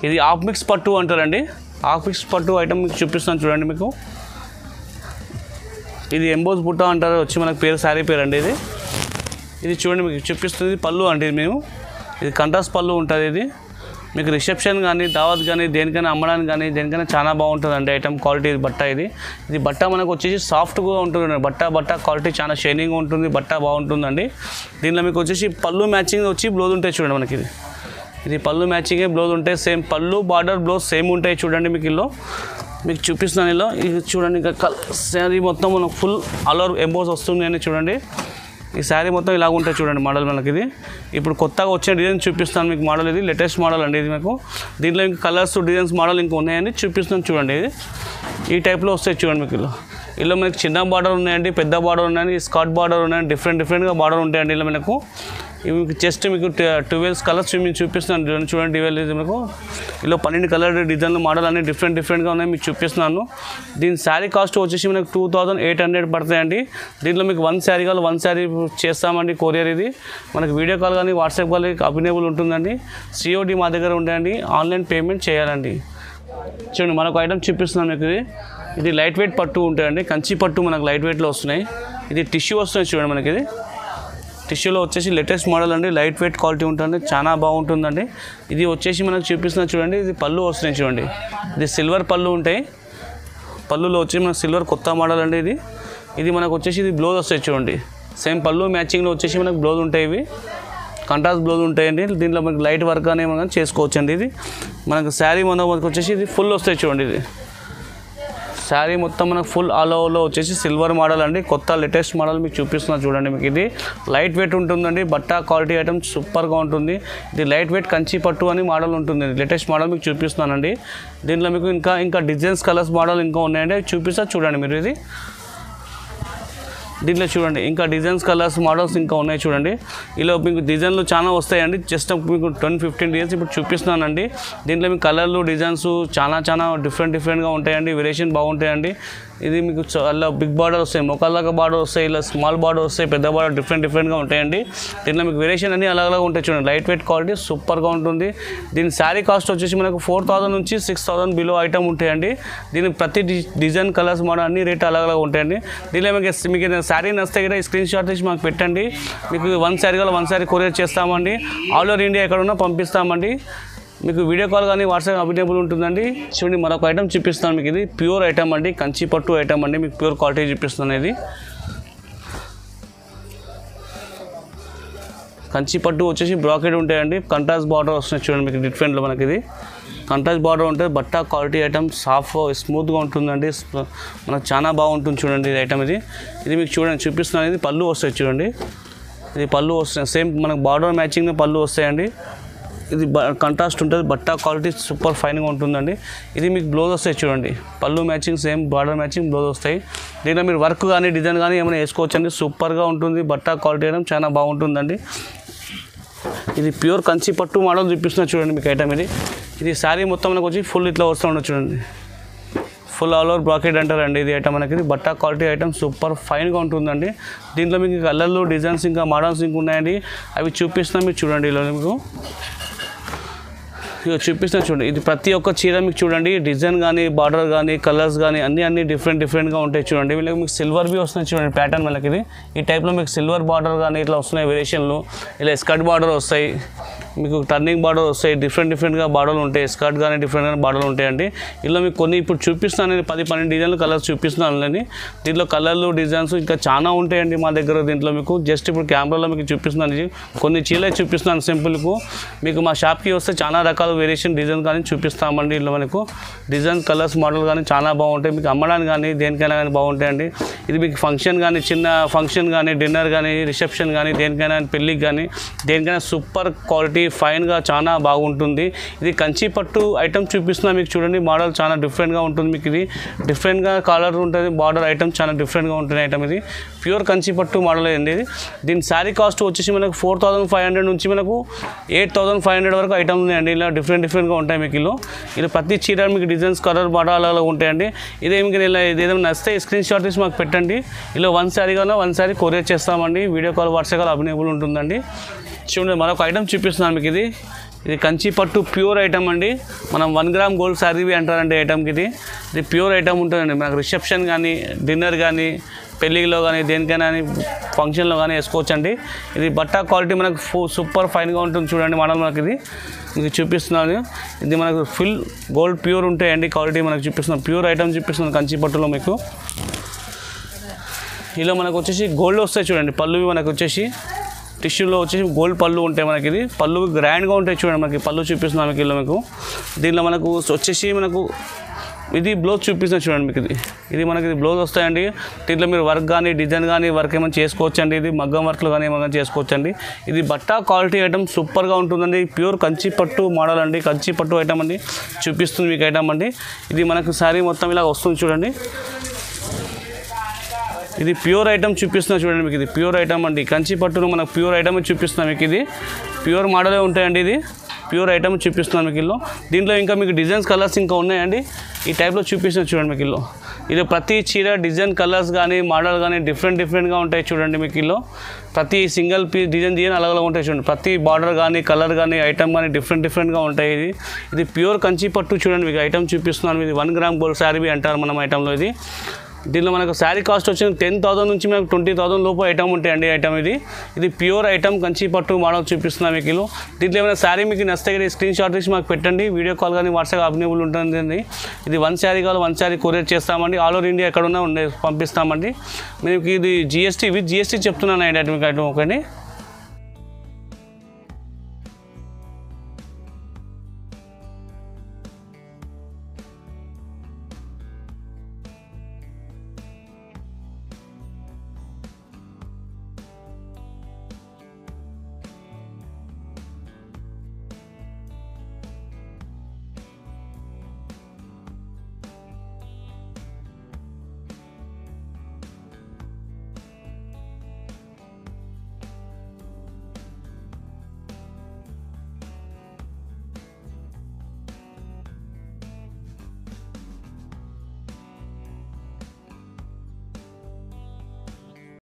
ఇది హాఫ్ మిక్స్ పట్టు అంటారండి. హాఫ్ మిక్స్ పట్టు ఐటమ్ మీకు చూపిస్తున్నాను చూడండి మీకు. ఇది ఎంబోజ్ బుట్ట అంటారు వచ్చి మనకు పేరు శారీ పేరు అండి. ఇది చూడండి మీకు చూపిస్తుంది పళ్ళు అండి. ఇది కంట్రాస్ట్ పళ్ళు ఉంటుంది. ఇది మీకు రిసెప్షన్ కానీ దావత్ కానీ దేనికైనా అమ్మడానికి కానీ దేనికైనా చాలా బాగుంటుందండి ఐటమ్ క్వాలిటీ. బట్ట ఇది బట్ట మనకు వచ్చేసి సాఫ్ట్గా ఉంటుంది. బట్ట క్వాలిటీ చాలా షైనింగ్ ఉంటుంది. బట్ట బాగుంటుందండి. దీనిలో మీకు వచ్చేసి పళ్ళు మ్యాచింగ్ వచ్చి బ్లౌజ్ ఉంటాయి చూడండి మనకి. ఇది పళ్ళు మ్యాచింగే బ్లౌజ్ ఉంటాయి. సేమ్ పళ్ళు బార్డర్ బ్లౌజ్ సేమ్ ఉంటాయి చూడండి మీకు. ఇలా మీకు చూపిస్తున్నాను ఇలా. ఇది చూడండి ఇంకా శారీ మొత్తం మనకు ఫుల్ ఆల్ ఓవర్ ఎంబోస్ వస్తుంది అని చూడండి. ఈ శారీ మొత్తం ఇలాగ ఉంటాయి చూడండి మోడల్ మనకి. ఇది ఇప్పుడు కొత్తగా వచ్చిన డిజైన్ చూపిస్తాను మీకు మోడల్. ఇది లేటెస్ట్ మోడల్ అండి. ఇది మీకు దీంట్లో ఇంకా కలర్స్ డిజైన్స్ మోడల్ ఇంకా ఉన్నాయని చూపిస్తున్నాను చూడండి. ఇది ఈ టైప్లో వస్తాయి చూడండి మీకు. ఇలా మనకి చిన్న బార్డర్ ఉన్నాయండి, పెద్ద బార్డర్ ఉన్నాయండి, స్కర్ట్ బార్డర్ ఉన్నాయండి. డిఫరెంట్గా బార్డర్ ఉంటాయండి ఇలా మనకు. ఇవి జస్ట్ మీకు 12 కలర్స్ మీకు చూపిస్తున్నాను చూడండి. 12 మీకు ఇలా 12 కలర్ డిజైన్లు మోడల్ అన్ని డిఫరెంట్గా ఉన్నాయి మీకు చూపిస్తున్నాను. దీని శారీ కాస్ట్ వచ్చేసి మనకు 2800 పడతాయండి. దీంట్లో మీకు 1 శారీ కావాలి 1 శారీ చేస్తామండి కొరియర్. ఇది మనకి వీడియో కాల్ కానీ వాట్సాప్ కాల్ అవైలబుల్ ఉంటుందండి. COD మా దగ్గర ఉంటాయండి. ఆన్లైన్ పేమెంట్ చేయాలండి. చూడండి మరొక ఐటమ్ చూపిస్తున్నాను మీకు. ఇది లైట్ వెయిట్ పట్టు ఉంటాయండి. కంచి పట్టు మనకు లైట్ వెయిట్లో వస్తున్నాయి. ఇది టిష్యూ వస్తుంది చూడండి మనకి. ఇది టిష్యూలో వచ్చేసి లేటెస్ట్ మోడల్ అండి. లైట్ వెయిట్ క్వాలిటీ ఉంటుంది. చాలా బాగుంటుందండి. ఇది వచ్చేసి మనకు చూపిస్తున్నా చూడండి. ఇది పళ్ళు వస్తున్నాయి చూడండి. ఇది సిల్వర్ పళ్ళు ఉంటాయి. పళ్ళులో వచ్చి మనకు సిల్వర్ కొత్త మోడల్ అండి. ఇది మనకు వచ్చేసి ఇది బ్లౌజ్ వస్తాయి చూడండి. సేమ్ పళ్ళు మ్యాచింగ్లో వచ్చేసి మనకు బ్లౌజ్ ఉంటాయి. ఇవి కంట్రాస్ట్ బ్లౌజ్ ఉంటాయండి. దీంట్లో మనకి లైట్ వర్క్ అనేది మనం చేసుకోవచ్చండి. ఇది మనకు శారీ మనకు వచ్చేసి ఇది ఫుల్ వస్తాయి చూడండి. ఇది శారీ మొత్తం మనకు ఫుల్ ఆల్ ఓవర్లో వచ్చేసి సిల్వర్ మోడల్ అండి. కొత్త లేటెస్ట్ మోడల్ మీకు చూపిస్తున్నా చూడండి మీకు. ఇది లైట్ వెయిట్ ఉంటుందండి. బట్ట క్వాలిటీ ఐటమ్ సూపర్గా ఉంటుంది. ఇది లైట్ వెయిట్ కంచి పట్టు అని మోడల్ ఉంటుంది. లేటెస్ట్ మోడల్ మీకు చూపిస్తున్నానండి. దీంట్లో మీకు ఇంకా డిజైన్స్ కలర్స్ మోడల్ ఇంకా ఉన్నాయండి. అవి చూపిస్తా చూడండి మీరు. ఇది దీంట్లో చూడండి ఇంకా డిజైన్స్ కలర్స్ మోడల్స్ ఇంకా ఉన్నాయి చూడండి. ఇలా మీకు డిజైన్లు చాలా వస్తాయండి. జస్ట్ మీకు 10-15 డిజైన్స్ ఇప్పుడు చూపిస్తున్నానండి. దీంట్లో మీకు కలర్లు డిజైన్స్ చాలా డిఫరెంట్గా ఉంటాయండి. వేరియేషన్ బాగుంటాయండి. ఇది మీకు చాలా బిగ్ బార్డర్ వస్తాయి, మొక్కలాగా బార్డర్ వస్తాయి, ఇలా స్మాల్ బార్డర్ వస్తాయి, పెద్ద బార్డర్ డిఫరెంట్గా ఉంటాయండి. దీంట్లో మీకు వేరియేషన్ అన్ని అలాగా ఉంటాయి చూడండి. లైట్ వెయిట్ క్వాలిటీ సూపర్గా ఉంటుంది. దీని శారీ కాస్ట్ వచ్చేసి మనకు 4000 నుంచి 6000 బిలో ఐటమ్ ఉంటాయండి. దీని ప్రతి డిజైన్ కలర్స్ మోడల్ అన్ని రేట్ అలాగా ఉంటాయండి. దీనిలో మీకు శారీ నచ్చితే కూడా స్క్రీన్ షాట్ తీసి మాకు పెట్టండి. మీకు 1 శారీ కావాలి 1 శారీ కొరియర్ చేస్తామండి. ఆల్ ఓవర్ ఇండియా ఎక్కడ ఉన్నా పంపిస్తామండి. మీకు వీడియో కాల్ కానీ వాట్సాప్ అవైలబుల్ ఉంటుందండి. చూడండి మరొక ఐటమ్ చూపిస్తాను మీకు. ఇది ప్యూర్ ఐటమ్ అండి, కంచి పట్టు ఐటమ్ అండి. మీకు ప్యూర్ క్వాలిటీ చూపిస్తాను. ఇది కంచి పట్టు వచ్చేసి బ్రాకెట్ ఉంటాయండి, కంట్రాస్ట్ బార్డర్ వస్తున్నాయి చూడండి. మీకు డిఫరెంట్లో మనకి ఇది కంట్రాస్ట్ బార్డర్ ఉంటుంది. బట్ట క్వాలిటీ ఐటమ్ సాఫ్ట్ స్మూత్గా ఉంటుందండి. మనకు చాలా బాగుంటుంది చూడండి ఇది ఐటమ్. ఇది మీకు చూడండి చూపిస్తున్నాను. ఇది పళ్ళు వస్తాయి చూడండి. ఇది పళ్ళు వస్తాయి, సేమ్ మనకు బార్డర్ మ్యాచింగ్ పళ్ళు వస్తాయండి. ఇది కంట్రాస్ట్ ఉంటుంది, బట్ట క్వాలిటీ సూపర్ ఫైన్గా ఉంటుందండి. ఇది మీకు బ్లౌజ్ వస్తాయి చూడండి, పళ్ళు matching same border matching blouse వస్తాయి. దీంట్లో మీరు వర్క్ కానీ డిజైన్ కానీ ఏమైనా వేసుకోవచ్చండి. సూపర్గా ఉంటుంది, బట్ట క్వాలిటీ ఐటమ్ చాలా బాగుంటుందండి. ఇది ప్యూర్ కంచి పట్టు మోడల్ చూపిస్తున్నా చూడండి మీకు ఐటమ్. ఇది శారీ మొత్తం మనకు వచ్చి ఫుల్ ఇట్లా వస్తూ ఉండదు చూడండి. ఫుల్ ఆల్ ఓవర్ బ్రాకెట్ అంటారండి ఇది ఐటమ్ మనకి. బట్ట క్వాలిటీ ఐటమ్ సూపర్ ఫైన్గా ఉంటుందండి. దీంట్లో మీకు కలర్లు డిజైన్స్ ఇంకా మోడల్స్ ఇంకా ఉన్నాయండి. అవి చూపిస్తున్నా మీరు చూడండి. ఇలా మీకు ఇక చూపిస్తున్నా చూడండి. ఇది ప్రతి ఒక్క చీర మీకు చూడండి డిజైన్ కానీ బార్డర్ కానీ కలర్స్ కానీ అన్నీ డిఫరెంట్గా ఉంటాయి చూడండి. వీళ్ళకి మీకు సిల్వర్ బి వస్తున్నాయి చూడండి ప్యాటర్న్ మనకి. ఇది ఈ టైప్లో మీకు సిల్వర్ బార్డర్ కానీ ఇట్లా వస్తున్నాయి వేరియేషన్లు. ఇలా స్కర్ట్ బార్డర్ వస్తాయి, మీకు టర్నింగ్ బార్డర్ వస్తాయి, డిఫరెంట్గా బార్డర్లు ఉంటాయి. స్కర్ట్ కానీ డిఫరెంట్గా బార్డర్లు ఉంటాయండి. ఇలా మీకు కొన్ని ఇప్పుడు చూపిస్తున్నాను నేను 10-12 డిజైన్లు కలర్స్ చూపిస్తున్నాను అండి. దీంట్లో కలర్లు డిజైన్స్ ఇంకా చాలా ఉంటాయండి మా దగ్గర. దీంట్లో మీకు జస్ట్ ఇప్పుడు కెమెరాలో మీకు చూపిస్తున్నాను, కొన్ని చీరలు చూపిస్తున్నాను సింపుల్కు. మీకు మా షాప్కి వస్తే చాలా రకాల వేరియేషన్ డిజైన్ కానీ చూపిస్తామండి. ఇలా మనకు డిజైన్ కలర్స్ మోడల్ కానీ చాలా బాగుంటాయి. మీకు అమ్మడానికి కానీ దేనికైనా కానీ బాగుంటాయండి. ఇది మీకు ఫంక్షన్ కానీ చిన్న ఫంక్షన్ కానీ డిన్నర్ కానీ రిసెప్షన్ కానీ దేనికైనా పెళ్ళికి కానీ దేనికైనా సూపర్ క్వాలిటీ ఫైన్గా చాలా బాగుంటుంది. ఇది కంచి పట్టు ఐటమ్ చూపిస్తున్నా మీకు చూడండి. మోడల్ చాలా డిఫరెంట్గా ఉంటుంది. మీకు ఇది డిఫరెంట్గా కలర్ ఉంటుంది, బార్డర్ ఐటమ్ చాలా డిఫరెంట్గా ఉంటుంది ఐటమ్. ఇది ప్యూర్ కంచి పట్టు మోడల్ అండి. ఇది దీని శారీ కాస్ట్ వచ్చేసి మనకు 4500 నుంచి మనకు 8500 వరకు ఐటమ్ ఉన్నాయండి. ఇలా డిఫరెంట్గా ఉంటాయి మీకు. ఇలా ప్రతి చీర మీకు డిజైన్స్ కలర్ బార్డర్ అలా ఉంటాయండి. ఇదేమి ఇలా ఏదైనా నచ్చితే స్క్రీన్ షాట్ తీసి మాకు పెట్టండి. ఇలా 1 శారీ కావాలా 1 శారీ కొరియర్ చేస్తామండి. Video call WhatsApp call available ఉంటుందండి. చూడండి మరొక ఐటమ్ చూపిస్తున్నాను మీకు. ఇది కంచి పట్టు ప్యూర్ ఐటమ్ అండి. మనం 1 గ్రామ్ గోల్డ్ శారీ అంటారండి ఐటమ్కి. ఇది ప్యూర్ ఐటమ్ ఉంటుందండి. మనకు రిసెప్షన్ కానీ డిన్నర్ కానీ పెళ్ళిలో కానీ దేనికైనా కానీ ఫంక్షన్లో కానీ వేసుకోవచ్చండి. ఇది బట్ట క్వాలిటీ మనకు సూపర్ ఫైన్గా ఉంటుంది చూడండి మోడల్ మనకి. ఇది మీకు చూపిస్తున్నాను. ఇది మనకు ఫుల్ గోల్డ్ ప్యూర్ ఉంటాయండి క్వాలిటీ మనకు చూపిస్తున్నాను. ప్యూర్ ఐటమ్ చూపిస్తున్నాను కంచి పట్టులో మీకు. ఇలా మనకు వచ్చేసి గోల్డ్ వస్తాయి చూడండి. పళ్ళు మనకు వచ్చేసి టిష్యూలో వచ్చేసి గోల్డ్ పళ్ళు ఉంటాయి మనకి. ఇది పళ్ళు గ్రాండ్గా ఉంటాయి చూడండి మనకి. పళ్ళు చూపిస్తున్నాం మీకు. ఇలా మీకు దీనిలో మనకు వచ్చేసి మనకు ఇది బ్లౌజ్ చూపిస్తున్నా చూడండి మీకు. ఇది మనకి బ్లౌజ్ వస్తాయండి. దీంట్లో మీరు వర్క్ కానీ డిజైన్ కానీ వర్క్ ఏమైనా చేసుకోవచ్చండి. ఇది మగ్గం వర్క్లు కానీ ఏమైనా చేసుకోవచ్చండి. ఇది బట్ట క్వాలిటీ ఐటమ్ సూపర్గా ఉంటుందండి. ప్యూర్ కంచి పట్టు మోడల్ అండి, కంచి పట్టు ఐటమ్ అండి చూపిస్తుంది మీకు ఐటమ్ అండి. ఇది మనకు శారీ మొత్తం ఇలా వస్తుంది చూడండి. ఇది ప్యూర్ ఐటమ్ చూపిస్తున్నా చూడండి మీకు. ఇది ప్యూర్ ఐటమ్ అండి. కంచి పట్టును మనకు ప్యూర్ ఐటమ్ చూపిస్తున్నా మీకు. ఇది ప్యూర్ మోడలే ఉంటాయండి. ఇది ప్యూర్ ఐటమ్ చూపిస్తున్నాను మీకు. దీంట్లో ఇంకా మీకు డిజైన్స్ కలర్స్ ఇంకా ఉన్నాయండి. ఈ టైప్లో చూపిస్తున్నా చూడండి మీకు. ఇది ప్రతి చీర డిజైన్ కలర్స్ కానీ మోడల్ కానీ డిఫరెంట్గా ఉంటాయి చూడండి మీకు. ప్రతి సింగిల్ పీస్ డిజైన్ అలాగే ఉంటాయి చూడండి. ప్రతి బార్డర్ కానీ కలర్ కానీ ఐటమ్ కానీ డిఫరెంట్గా ఉంటాయి. ఇది ప్యూర్ కంచి పట్టు చూడండి మీకు ఐటమ్ చూపిస్తున్నాను. ఇది 1 గ్రామ్ గోల్డ్ శారీ అంటారు మనం ఐటమ్లో. దీనిలో మనకు శారీ కాస్ట్ వచ్చి 10,000 నుంచి మనకు 20,000 లోపు ఐటమ్ ఉంటాయండి ఐటమ్. ఇది ప్యూర్ ఐటమ్ కంచి పట్టు మోడల్ చూపిస్తున్నాం మీకు. దీంట్లో ఏమైనా శారీ మీకు నచ్చితే స్క్రీన్ షాట్ తీసి మాకు పెట్టండి. వీడియో కాల్ కానీ వాట్సాప్ అవైలబుల్ ఉంటుందండి. ఇది 1 శారీ కావాలి 1 శారీ కొరియర్ చేస్తామండి. ఆల్ ఓవర్ ఇండియా ఎక్కడున్నా పంపిస్తామండి. మీకు ఇది GST విత్ GST చెప్తున్నాను ఐటమ్ మీకు ఐటమ్ ఒకటి.